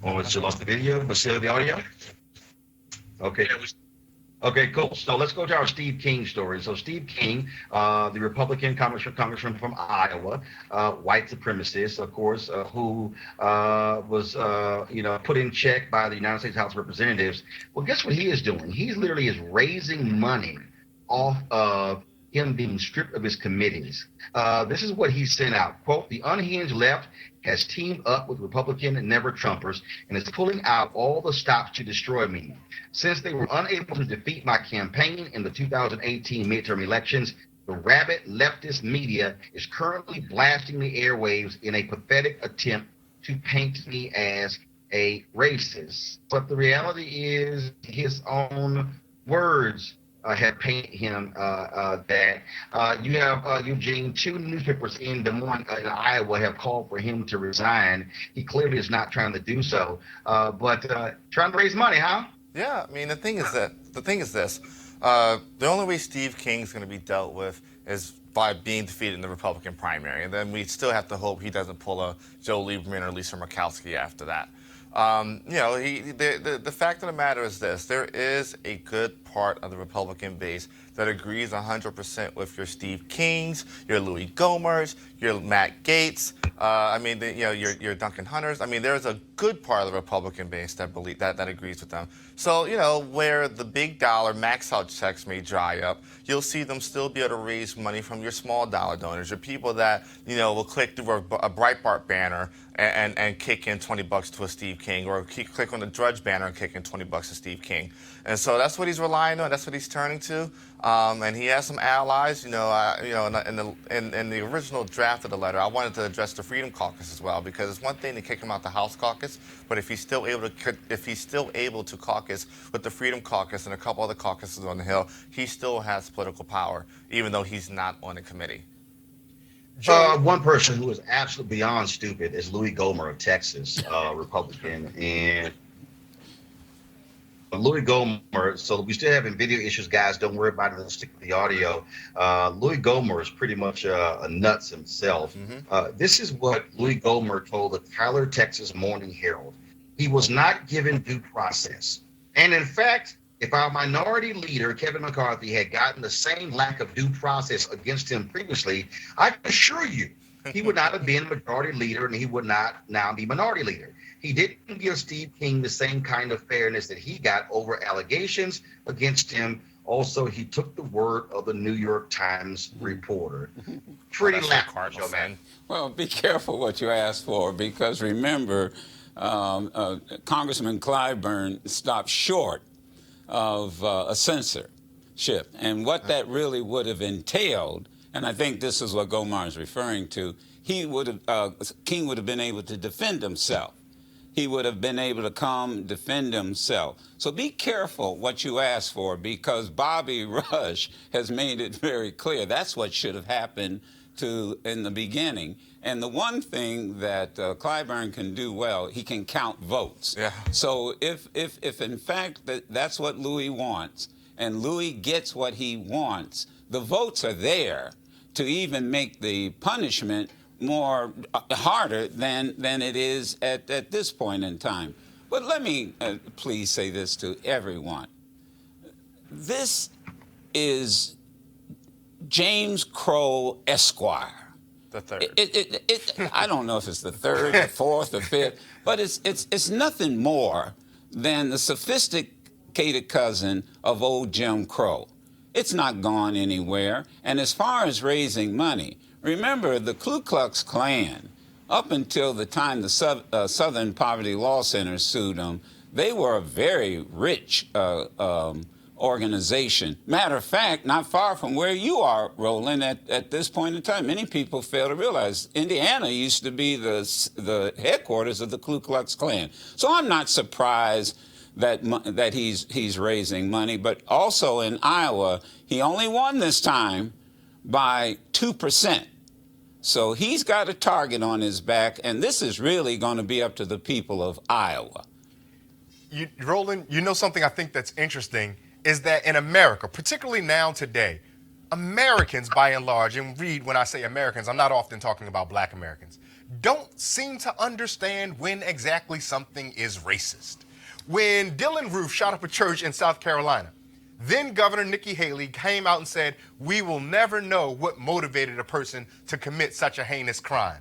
Or you lost the video, but still the audio? Okay. Okay, cool. So let's go to our Steve King story. So Steve King, the Republican congressman from Iowa, white supremacist, of course, who was put in check by the United States House of Representatives. Well, guess what he is doing? He literally is raising money off of him being stripped of his committees. This is what he sent out. Quote, "The unhinged left has teamed up with Republican and never-Trumpers and is pulling out all the stops to destroy me. Since they were unable to defeat my campaign in the 2018 midterm elections, the rabid leftist media is currently blasting the airwaves in a pathetic attempt to paint me as a racist." But the reality is his own words have painted him that. You have, Eugene, 2 newspapers in Des Moines, in Iowa, have called for him to resign. He clearly is not trying to do so, but trying to raise money, huh? Yeah, I mean, the thing is this. The only way Steve King's going to be dealt with is by being defeated in the Republican primary, and then we still have to hope he doesn't pull a Joe Lieberman or Lisa Murkowski after that. The fact of the matter is this: there is a good part of the Republican base that agrees 100% with your Steve Kings, your Louie Gohmerts, your Matt Gaetz, your Duncan Hunters. I mean, there's a good part of the Republican base that agrees with them. So, where the big dollar max out checks may dry up, you'll see them still be able to raise money from your small dollar donors, your people that, will click through a Breitbart banner and kick in $20 to a Steve King, or click on the Drudge banner and kick in $20 to Steve King. And so that's what he's relying on. That's what he's turning to. And he has some allies. In the original draft of the letter, I wanted to address the Freedom Caucus as well, because it's one thing to kick him out the House Caucus, but if he's still able to caucus with the Freedom Caucus and a couple other caucuses on the Hill, he still has political power, even though he's not on the committee. One person who is absolutely beyond stupid is Louie Gohmert of Texas, Republican, and Louie Gohmert. So we still having video issues, guys. Don't worry about it. Let's stick with the audio. Louie Gohmert is pretty much a nuts himself. Mm-hmm. This is what Louie Gohmert told the Tyler, Texas Morning Herald. He was not given due process, and in fact, if our minority leader, Kevin McCarthy, had gotten the same lack of due process against him previously, I can assure you he would not have been majority leader, and he would not now be minority leader. He didn't give Steve King the same kind of fairness that he got over allegations against him. Also, he took the word of the New York Times reporter. Pretty laughable, man. Well, be careful what you ask for, because remember, Congressman Clyburn stopped short of a censorship, and what that really would have entailed, and I think this is what Gohmert is referring to, King would have been able to defend himself. He would have been able to come defend himself. So be careful what you ask for, because Bobby Rush has made it very clear that's what should have happened in the beginning. And the one thing that Clyburn can do well, he can count votes. Yeah. So if in fact that's what Louie wants, and Louie gets what he wants, the votes are there to even make the punishment more harder than it is at this point in time. But let me please say this to everyone. This is James Crow Esquire. The third. I don't know if it's the third, the fourth, the fifth, but it's nothing more than the sophisticated cousin of old Jim Crow. It's not gone anywhere. And as far as raising money, remember the Ku Klux Klan, up until the time the Southern Poverty Law Center sued them, they were a very rich organization. Matter of fact, not far from where you are, Roland, at this point in time. Many people fail to realize Indiana used to be the headquarters of the Ku Klux Klan. So I'm not surprised that he's raising money, but also in Iowa, he only won this time by 2%. So he's got a target on his back, and this is really going to be up to the people of Iowa. Roland, you know something I think that's interesting is that in America, particularly now today, Americans by and large, and read when I say Americans, I'm not often talking about black Americans, don't seem to understand when exactly something is racist. When Dylan Roof shot up a church in South Carolina, then Governor Nikki Haley came out and said, we will never know what motivated a person to commit such a heinous crime.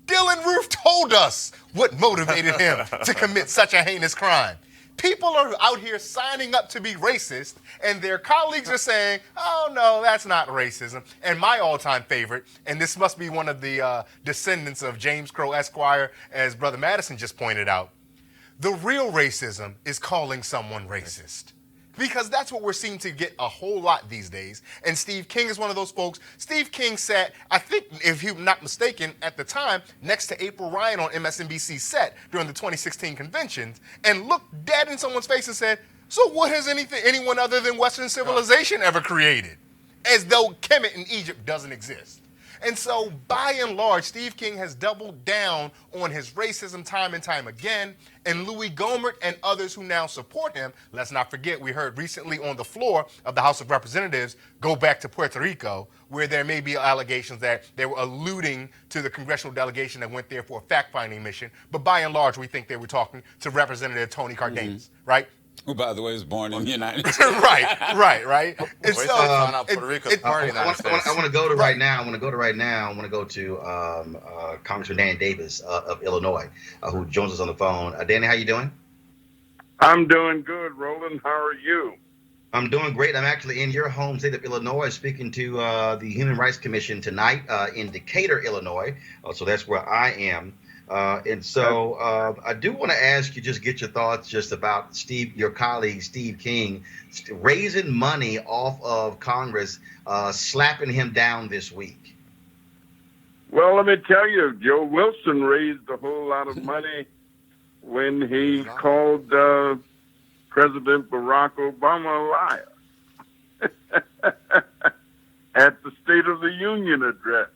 Dylan Roof told us what motivated him to commit such a heinous crime. People are out here signing up to be racist, and their colleagues are saying, oh, no, that's not racism. And my all-time favorite, and this must be one of the descendants of James Crow Esquire, as Brother Madison just pointed out, the real racism is calling someone racist. Because that's what we're seeing to get a whole lot these days. And Steve King is one of those folks. Steve King sat, I think, if I'm not mistaken, at the time, next to April Ryan on MSNBC's set during the 2016 conventions, and looked dead in someone's face and said, so what has anyone other than Western civilization ever created? As though Kemet in Egypt doesn't exist. And so, by and large, Steve King has doubled down on his racism time and time again, and Louie Gohmert and others who now support him, let's not forget, we heard recently on the floor of the House of Representatives, go back to Puerto Rico, where there may be allegations that they were alluding to the congressional delegation that went there for a fact-finding mission, but by and large, we think they were talking to Representative Tony Cardenas, right? Who, by the way, was born in the United States. right. And so, I want to go to right now. I want to go to Congressman Danny Davis of Illinois, who joins us on the phone. Danny, how you doing? I'm doing good, Roland. How are you? I'm doing great. I'm actually in your home state of Illinois, speaking to the Human Rights Commission tonight in Decatur, Illinois. So that's where I am. And so I do want to ask you, just get your thoughts just about your colleague, Steve King, raising money off of Congress, slapping him down this week. Well, let me tell you, Joe Wilson raised a whole lot of money when he called President Barack Obama a liar at the State of the Union address,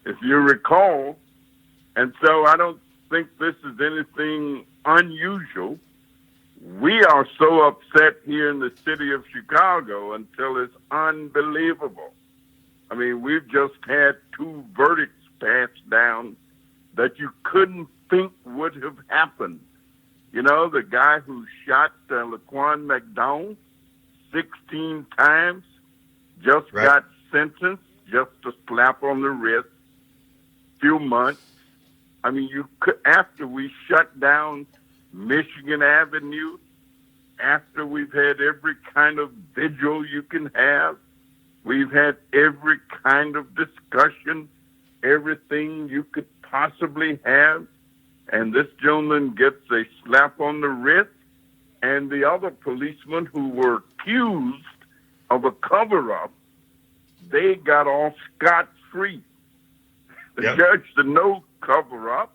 if you recall. And so I don't think this is anything unusual. We are so upset here in the city of Chicago until it's unbelievable. I mean, we've just had 2 verdicts passed down that you couldn't think would have happened. You know, the guy who shot Laquan McDonald 16 times just got sentenced just a slap on the wrist, few months. I mean, after we shut down Michigan Avenue, after we've had every kind of vigil you can have, we've had every kind of discussion, everything you could possibly have, and this gentleman gets a slap on the wrist, and the other policemen who were accused of a cover-up, they got off scot-free. The judge said no cover-up,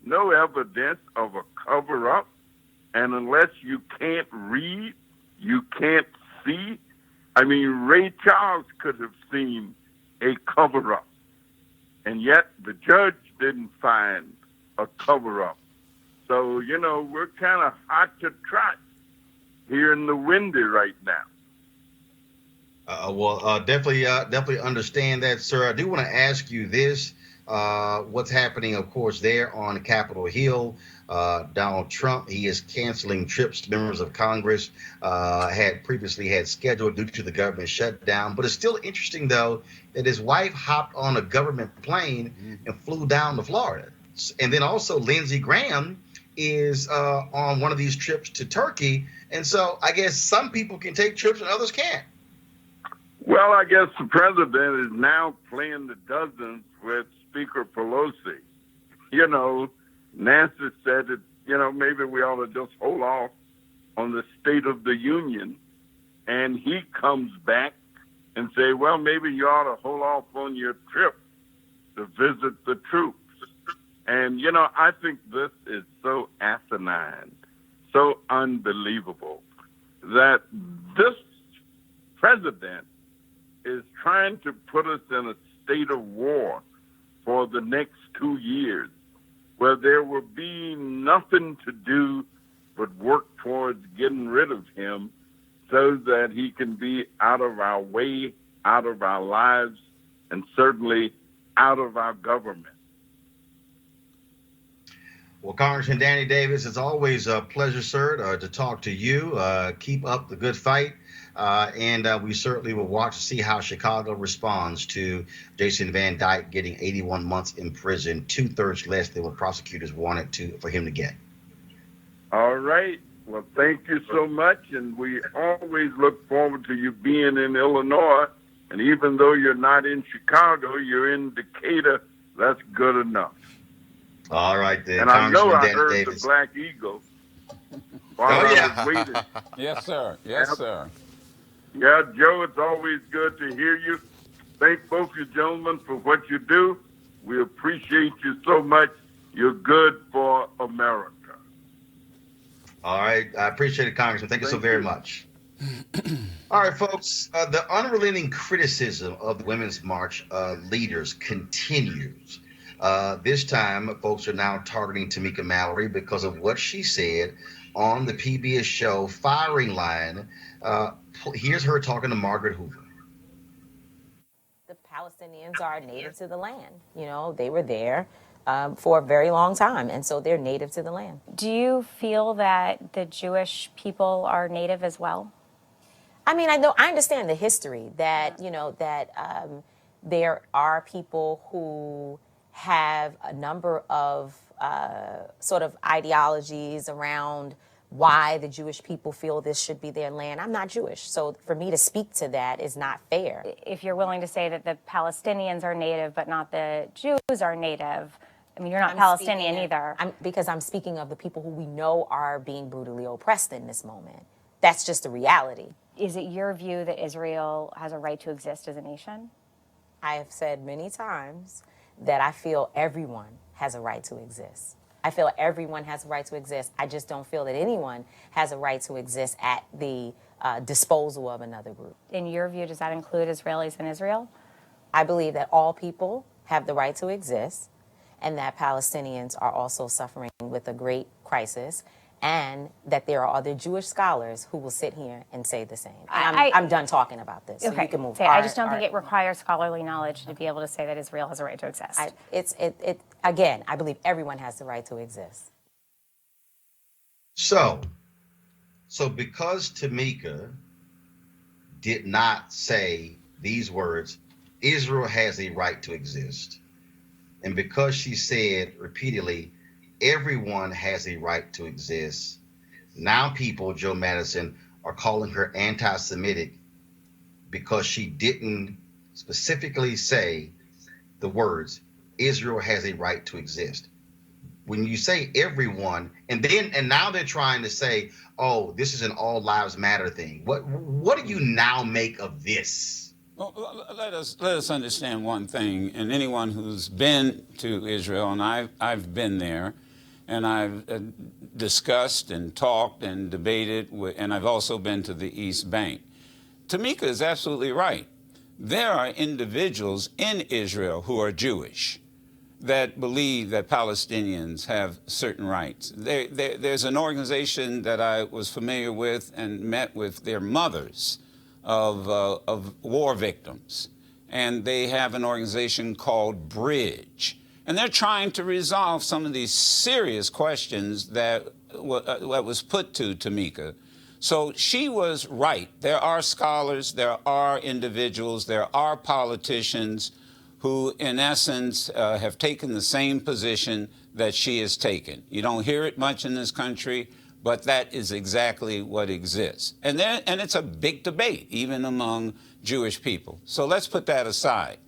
no evidence of a cover-up, and unless you can't read, you can't see. I mean, Ray Charles could have seen a cover-up, and yet the judge didn't find a cover-up. So, you know, we're kind of hot to trot here in the windy right now. Definitely understand that, sir. I do want to ask you this. What's happening, of course, there on Capitol Hill. Donald Trump, he is canceling trips members of Congress had previously had scheduled due to the government shutdown. But it's still interesting, though, that his wife hopped on a government plane and flew down to Florida. And then also Lindsey Graham is on one of these trips to Turkey. And so I guess some people can take trips and others can't. Well, I guess the president is now playing the dozens with Speaker Pelosi. You know, Nancy said that, you know, maybe we ought to just hold off on the State of the Union. And he comes back and say, well, maybe you ought to hold off on your trip to visit the troops. And, you know, I think this is so asinine, so unbelievable, that this president is trying to put us in a state of war for the next 2 years, where there will be nothing to do but work towards getting rid of him so that he can be out of our way, out of our lives, and certainly out of our government. Well, Congressman Danny Davis, it's always a pleasure, sir, to talk to you. Keep up the good fight. And we certainly will watch to see how Chicago responds to Jason Van Dyke getting 81 months in prison, 2/3 less than what prosecutors wanted for him to get. All right. Well, thank you so much. And we always look forward to you being in Illinois. And even though you're not in Chicago, you're in Decatur. That's good enough. All right, then. And I know I Danny heard Davis. the Black Eagle while I was waiting. Yes, sir. Yes, sir. Yeah, Joe, it's always good to hear you. Thank both you gentlemen for what you do. We appreciate you so much. You're good for America. All right. I appreciate it, Congressman. Thank you so very much. All right, folks. The unrelenting criticism of the Women's March leaders continues. This time, folks are now targeting Tamika Mallory because of what she said on the PBS show Firing Line. Here's her talking to Margaret Hoover. The Palestinians are native to the land. You know, they were there for a very long time, and so they're native to the land. Do you feel that the Jewish people are native as well? I mean, I understand the history that, you know, that there are people who have a number of sort of ideologies around why the Jewish people feel this should be their land. I'm not Jewish, so for me to speak to that is not fair. If you're willing to say that the Palestinians are native but not the Jews are native, I mean, you're not Palestinian either. Because I'm speaking of the people who we know are being brutally oppressed in this moment. That's just the reality. Is it your view that Israel has a right to exist as a nation? I have said many times that I feel everyone has a right to exist. I feel everyone has a right to exist. I just don't feel that anyone has a right to exist at the disposal of another group. In your view, does that include Israelis in Israel? I believe that all people have the right to exist and that Palestinians are also suffering with a great crisis and that there are other Jewish scholars who will sit here and say the same. I'm done talking about this. Okay. So you can move. I just don't think it requires scholarly knowledge to be able to say that Israel has a right to exist. Again, I believe everyone has the right to exist. So because Tamika did not say these words, Israel has a right to exist, and because she said repeatedly, everyone has a right to exist, now people, Joe Madison, are calling her anti-Semitic because she didn't specifically say the words, Israel has a right to exist. When you say everyone, and now they're trying to say, oh, this is an all lives matter thing. What do you now make of this? Well, let us understand one thing, and anyone who's been to Israel, and I've been there, and I've discussed and talked and debated, and I've also been to the East Bank. Tamika is absolutely right. There are individuals in Israel who are Jewish that believe that Palestinians have certain rights. There's an organization that I was familiar with and met with their mothers of war victims, and they have an organization called Bridge. And they're trying to resolve some of these serious questions that was put to Tamika. So she was right. There are scholars, there are individuals, there are politicians who, in essence, have taken the same position that she has taken. You don't hear it much in this country, but that is exactly what exists. And it's a big debate, even among Jewish people. So let's put that aside.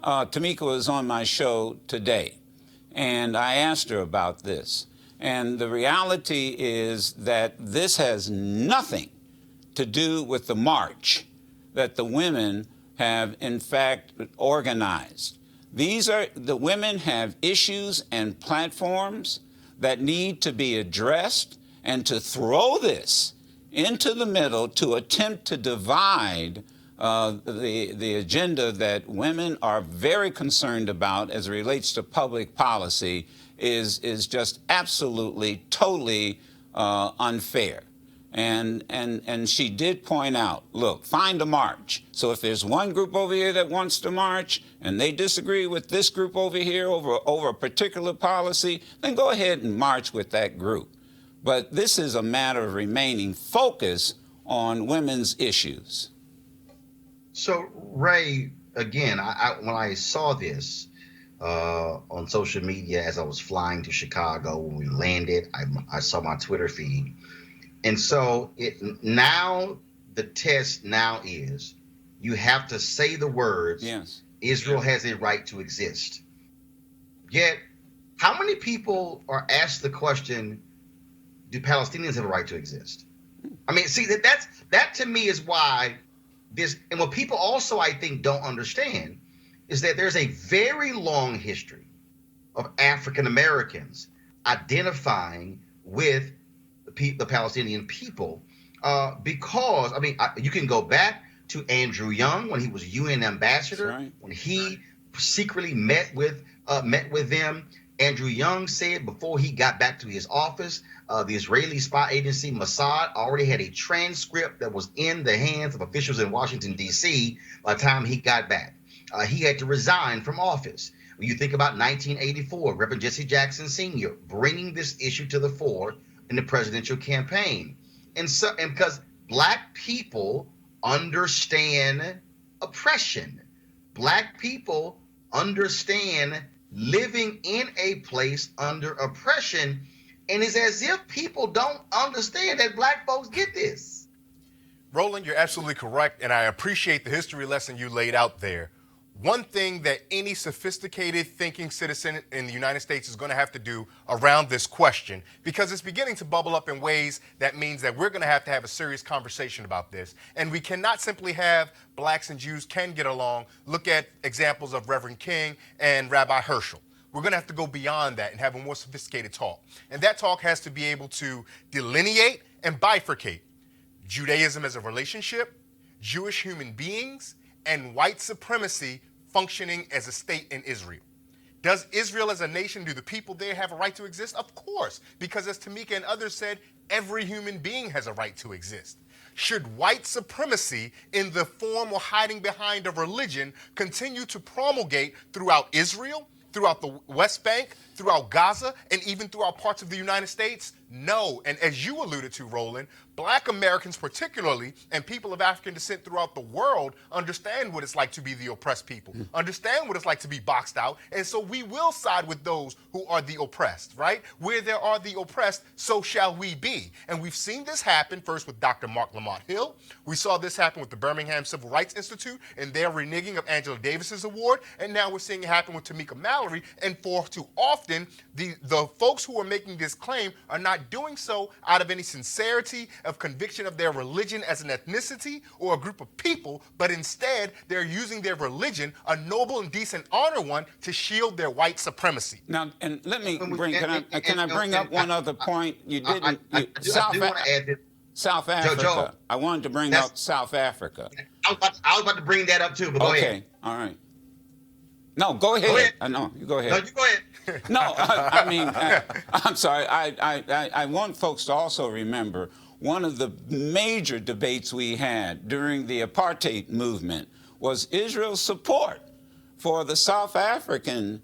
Tamika was on my show today, and I asked her about this. And the reality is that this has nothing to do with the march that the women have, in fact, organized. The women have issues and platforms that need to be addressed, and to throw this into the middle to attempt to divide the agenda that women are very concerned about as it relates to public policy is just absolutely, totally unfair. And she did point out, look, find a march. So if there's one group over here that wants to march and they disagree with this group over here over a particular policy, then go ahead and march with that group. But this is a matter of remaining focused on women's issues. So, Ray, again, when I saw this on social media as I was flying to Chicago, when we landed, I saw my Twitter feed. And so now the test now is you have to say the words, yes, Israel has a right to exist. Yet, how many people are asked the question, do Palestinians have a right to exist? I mean, see, that to me is why this, and what people also, I think, don't understand is that there's a very long history of African Americans identifying with the Palestinian people because, I mean, you can go back to Andrew Young when he was UN ambassador, right, when he secretly met with them. Andrew Young said before he got back to his office, the Israeli spy agency Mossad already had a transcript that was in the hands of officials in Washington, D.C. by the time he got back. He had to resign from office. When you think about 1984, Reverend Jesse Jackson Sr. bringing this issue to the fore in the presidential campaign. And because Black people understand oppression. Black people understand living in a place under oppression, and it's as if people don't understand that Black folks get this. Roland, you're absolutely correct, and I appreciate the history lesson you laid out there. One thing that any sophisticated thinking citizen in the United States is going to have to do around this question, because it's beginning to bubble up in ways that means that we're going to have a serious conversation about this. And we cannot simply have Blacks and Jews can get along. Look at examples of Reverend King and Rabbi Herschel. We're going to have to go beyond that and have a more sophisticated talk. And that talk has to be able to delineate and bifurcate Judaism as a relationship, Jewish human beings, and white supremacy functioning as a state in Israel. Does Israel as a nation, do the people there have a right to exist? Of course, because as Tamika and others said, every human being has a right to exist. Should white supremacy in the form or hiding behind a religion continue to promulgate throughout Israel, throughout the West Bank, throughout Gaza, and even throughout parts of the United States? No. And as you alluded to, Roland, Black Americans particularly, and people of African descent throughout the world understand what it's like to be the oppressed people, understand what it's like to be boxed out, and so we will side with those who are the oppressed, right? Where there are the oppressed, so shall we be. And we've seen this happen first with Dr. Mark Lamont Hill. We saw this happen with the Birmingham Civil Rights Institute and their reneging of Angela Davis's award, and now we're seeing it happen with Tamika Mallory. And for too often, the folks who are making this claim are not doing so out of any sincerity of conviction of their religion as an ethnicity or a group of people, but instead they're using their religion, a noble and decent honor one, to shield their white supremacy. Now, and let me bring, can I bring up one other point? You didn't, South Africa. Joe, I wanted to bring up South Africa. I was about to bring that up too, but go ahead. Okay, all right. No, go ahead. Go ahead. I know, you go ahead. No, you go ahead. No, I mean, I'm sorry. I want folks to also remember one of the major debates we had during the apartheid movement was Israel's support for the South African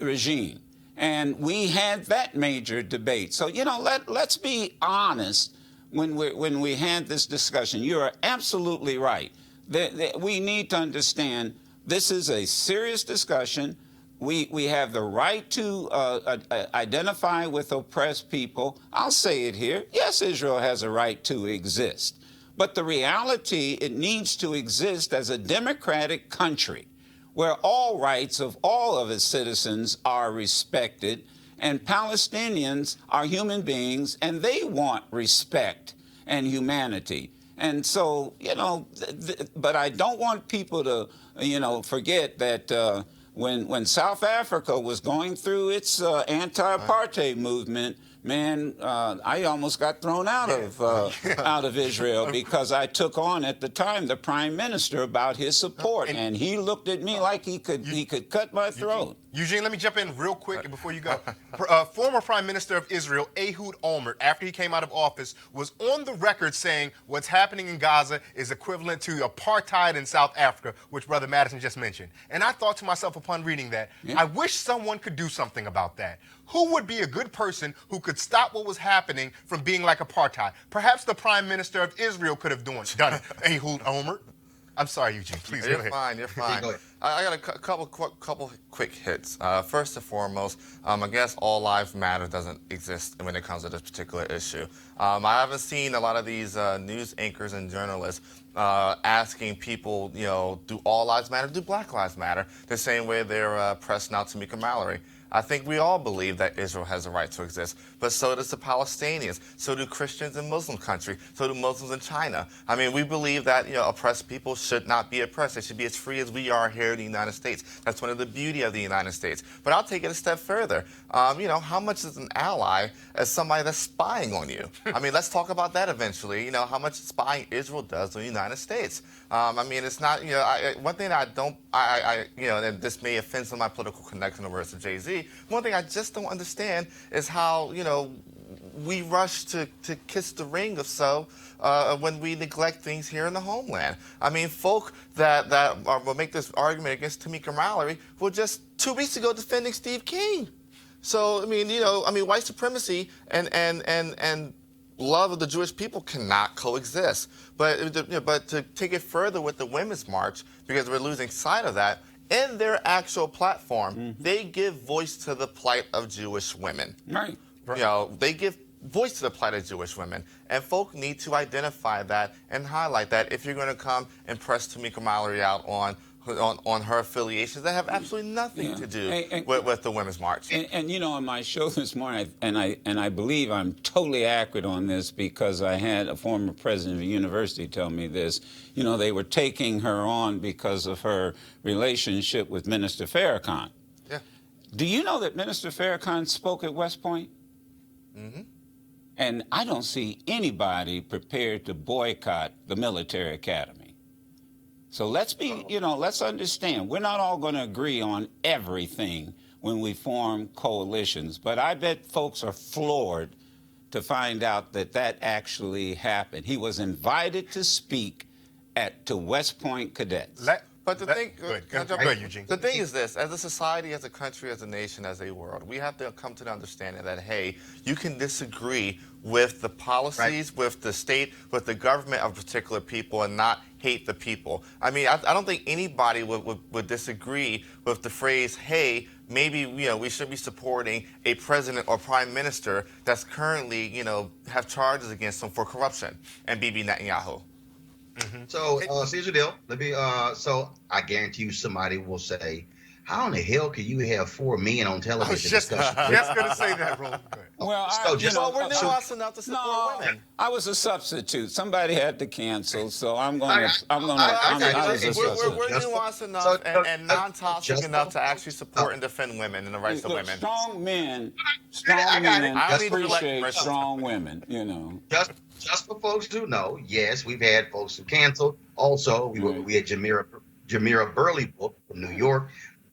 regime. And we had that major debate. So, you know, let's be honest when we had this discussion. You are absolutely right. We need to understand this is a serious discussion. We have the right to identify with oppressed people. I'll say it here. Yes, Israel has a right to exist. But the reality, it needs to exist as a democratic country where all rights of all of its citizens are respected, and Palestinians are human beings, and they want respect and humanity. And so, you know, but I don't want people to, you know, forget that when South Africa was going through its anti-apartheid movement, man, I almost got thrown out of Israel because I took on at the time the prime minister about his support, and he looked at me like he could cut my throat. Eugene, let me jump in real quick before you go. Former Prime Minister of Israel, Ehud Olmert, after he came out of office, was on the record saying what's happening in Gaza is equivalent to apartheid in South Africa, which Brother Madison just mentioned. And I thought to myself upon reading that, I wish someone could do something about that. Who would be a good person who could stop what was happening from being like apartheid? Perhaps the Prime Minister of Israel could have done it. Ehud Olmert. I'm sorry, Eugene. Please go ahead. You're fine. I got a couple quick hits. First and foremost, I guess all lives matter doesn't exist when it comes to this particular issue. I haven't seen a lot of these news anchors and journalists asking people, do all lives matter? Do Black lives matter? The same way they're pressing out Tamika Mallory. I think we all believe that Israel has a right to exist, but so does the Palestinians, so do Christians in Muslim countries, so do Muslims in China. I mean, we believe that oppressed people should not be oppressed. They should be as free as we are here in the United States. That's one of the beauty of the United States. But I'll take it a step further. How much is an ally as somebody that's spying on you? I mean, let's talk about that eventually. How much spying Israel does on the United States. It's not. One thing that and this may offend some of my political connection over to Jay-Z. One thing I just don't understand is how, we rush to kiss the ring of when we neglect things here in the homeland. I mean, folk that will make this argument against Tamika Mallory were just 2 weeks ago defending Steve King. So, white supremacy and love of the Jewish people cannot coexist. But to take it further with the Women's March, because we're losing sight of that, in their actual platform, they give voice to the plight of Jewish women. Right. They give voice to the plight of Jewish women. And folk need to identify that and highlight that if you're going to come and press Tamika Mallory out on her affiliations that have absolutely nothing to do with the Women's March. And on my show this morning, and I believe I'm totally accurate on this because I had a former president of a university tell me this. They were taking her on because of her relationship with Minister Farrakhan. Yeah. Do you know that Minister Farrakhan spoke at West Point? Mm-hmm. And I don't see anybody prepared to boycott the military academy. So let's let's understand, we're not all going to agree on everything when we form coalitions, but I bet folks are floored to find out that actually happened. He was invited to speak to West Point cadets. But the thing, Eugene. The thing is this: as a society, as a country, as a nation, as a world, we have to come to the understanding that hey, you can disagree with the policies, with the state, with the government of particular people, and not hate the people. I mean, I don't think anybody would disagree with the phrase, hey, maybe we should be supporting a president or prime minister that's currently have charges against them for corruption, and Bibi Netanyahu. Mm-hmm. So here's the deal. So I guarantee you somebody will say, how in the hell can you have 4 men on television? I was just going to say that, Roland. Well, we're nuanced enough to support women. I was a substitute. Somebody had to cancel, so I'm going to. We're nuanced enough and non-toxic enough to actually support and defend women and the rights of women. Strong men appreciate strong women. Just for folks who know, yes, we've had folks who canceled. Also, we had Jamira Burley book from New York.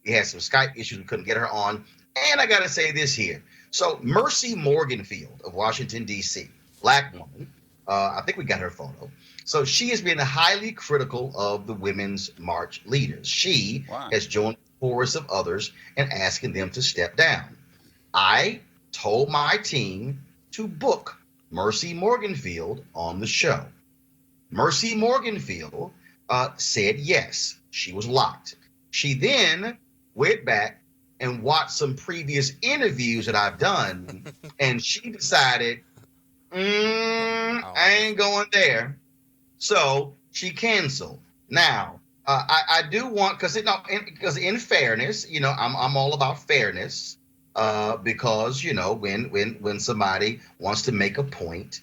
We had some Skype issues. We couldn't get her on. And I got to say this here. So Mercy Morganfield of Washington, D.C., Black woman. I think we got her photo. So she has been highly critical of the Women's March leaders. She has joined the chorus of others and asking them to step down. I told my team to book Mercy Morganfield on the show. Mercy Morganfield said yes. She was locked. She then went back and watched some previous interviews that I've done, and she decided, I ain't going there. So she canceled. Now, I do want, because in fairness, I'm all about fairness. Because when somebody wants to make a point,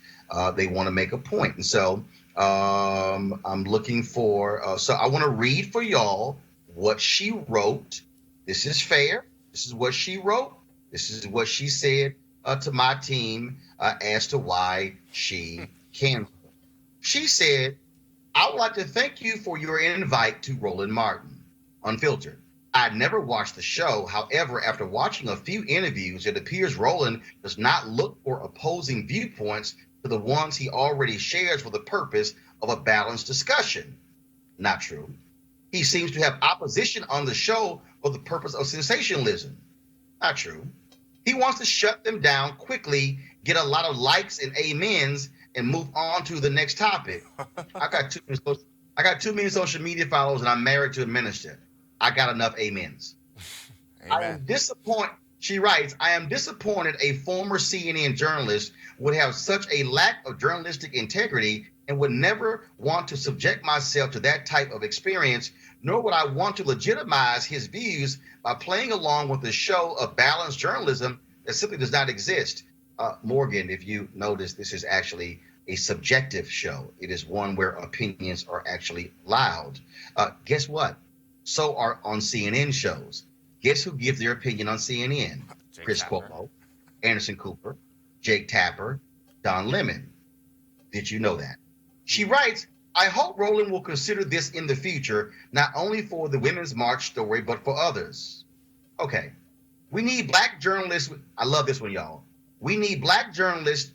they want to make a point, and so I'm looking for. So I want to read for y'all what she wrote. This is fair. This is what she wrote. This is what she said to my team as to why she canceled. She said, "I would like to thank you for your invite to Roland Martin, Unfiltered. I never watched the show. However, after watching a few interviews, it appears Roland does not look for opposing viewpoints to the ones he already shares for the purpose of a balanced discussion. Not true. He seems to have opposition on the show for the purpose of sensationalism. Not true. He wants to shut them down quickly, get a lot of likes and amens, and move on to the next topic. I got 2 million social media followers, and I'm married to a minister. I got enough amens. I am disappointed." She writes, "I am disappointed a former CNN journalist would have such a lack of journalistic integrity and would never want to subject myself to that type of experience, nor would I want to legitimize his views by playing along with a show of balanced journalism that simply does not exist." Morgan, if you notice, this is actually a subjective show. It is one where opinions are actually loud. Guess what? So are on CNN shows. Guess who gives their opinion on CNN? Chris Cuomo, Anderson Cooper, Jake Tapper, Don Lemon. Did you know that? She writes, "I hope Roland will consider this in the future, not only for the Women's March story, but for others." Okay. We need black journalists. I love this one, y'all. We need black journalists,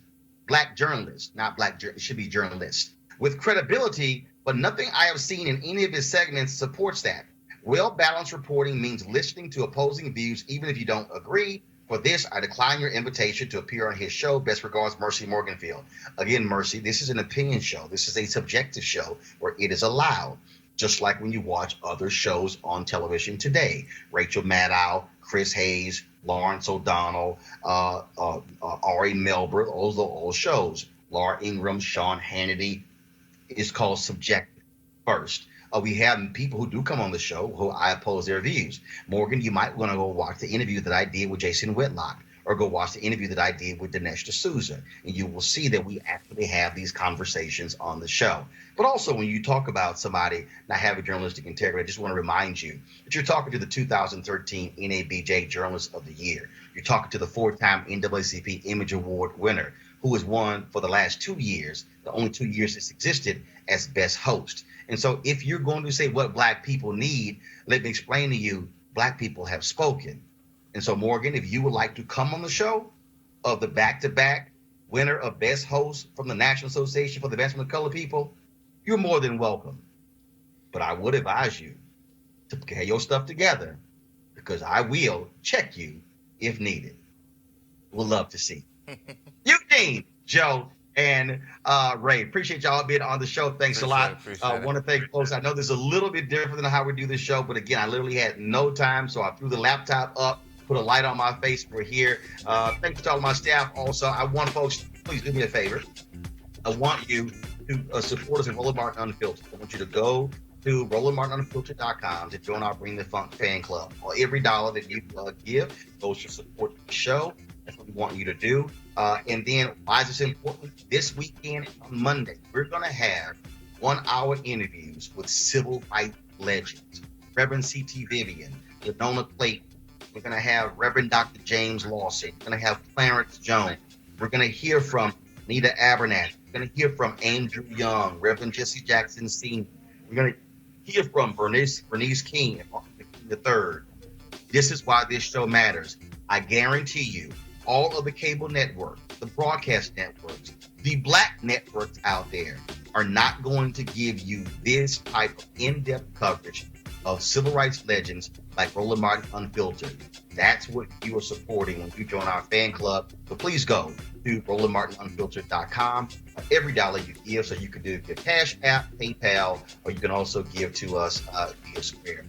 not it should be journalists, with credibility, but nothing I have seen in any of his segments supports that. Well-balanced reporting means listening to opposing views, even if you don't agree. For this, I decline your invitation to appear on his show. Best regards, Mercy Morganfield. Again, Mercy, this is an opinion show. This is a subjective show where it is allowed, just like when you watch other shows on television today. Rachel Maddow, Chris Hayes, Lawrence O'Donnell, Ari Melber, those are all shows. Laura Ingraham, Sean Hannity. It's called subjective first. We have people who do come on the show who I oppose their views. Morgan, you might want to go watch the interview that I did with Jason Whitlock, or go watch the interview that I did with Dinesh D'Souza, and you will see that we actually have these conversations on the show. But also, when you talk about somebody not having journalistic integrity, I just want to remind you that you're talking to the 2013 NABJ Journalist of the Year. You're talking to the 4-time NAACP Image Award winner, who has won for the last 2 years, the only 2 years it's existed, as best host. And so if you're going to say what black people need, let me explain to you, black people have spoken. And so, Morgan, if you would like to come on the show of the back-to-back winner of best host from the National Association for the Advancement of Colored People, you're more than welcome. But I would advise you to get your stuff together, because I will check you if needed. We'll love to see Eugene, Joe, and Ray. Appreciate y'all being on the show. Thanks a lot. I want to thank folks. I know this is a little bit different than how we do this show, but again, I literally had no time, so I threw the laptop up, put a light on my face. We're here. Thanks to all of my staff. Also, I want folks, please do me a favor. I want you to support us in Roland Martin Unfiltered. I want you to go to RolandMartinUnfiltered.com to join our Bring the Funk fan club. Every dollar that you give goes to support the show. That's what we want you to do. And then, why is this important? This weekend on Monday, we're going to have 1-hour interviews with civil rights legends. Reverend C.T. Vivian, Lenona Clayton. We're going to have Reverend Dr. James Lawson. We're going to have Clarence Jones. We're going to hear from Nita Abernathy. We're going to hear from Andrew Young, Reverend Jesse Jackson Sr. We're going to hear from Bernice King and Martin Luther King III. This is why this show matters. I guarantee you, all of the cable networks, the broadcast networks, the black networks out there are not going to give you this type of in-depth coverage of civil rights legends like Roland Martin Unfiltered. That's what you are supporting when you join our fan club. So please go to RolandMartinUnfiltered.com. Every dollar you give, so you can do your Cash App, PayPal, or you can also give to us via Square.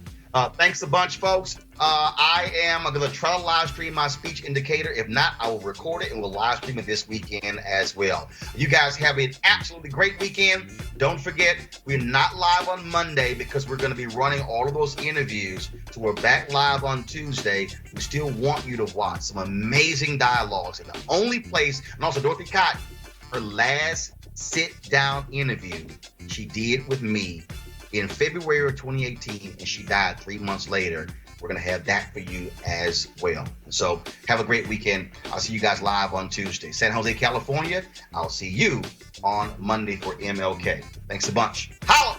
Thanks a bunch, folks. I am going to try to live stream my speech indicator. If not, I will record it and we'll live stream it this weekend as well. You guys have an absolutely great weekend. Don't forget, we're not live on Monday because we're going to be running all of those interviews. So we're back live on Tuesday. We still want you to watch some amazing dialogues. And the only place, and also Dorothy Cotton, her last sit-down interview she did with me in February of 2018, and she died 3 months later. we're going to have that for you as well. So have a great weekend. I'll see you guys live on Tuesday. San Jose, California, I'll see you on Monday for MLK. Thanks a bunch. Holla!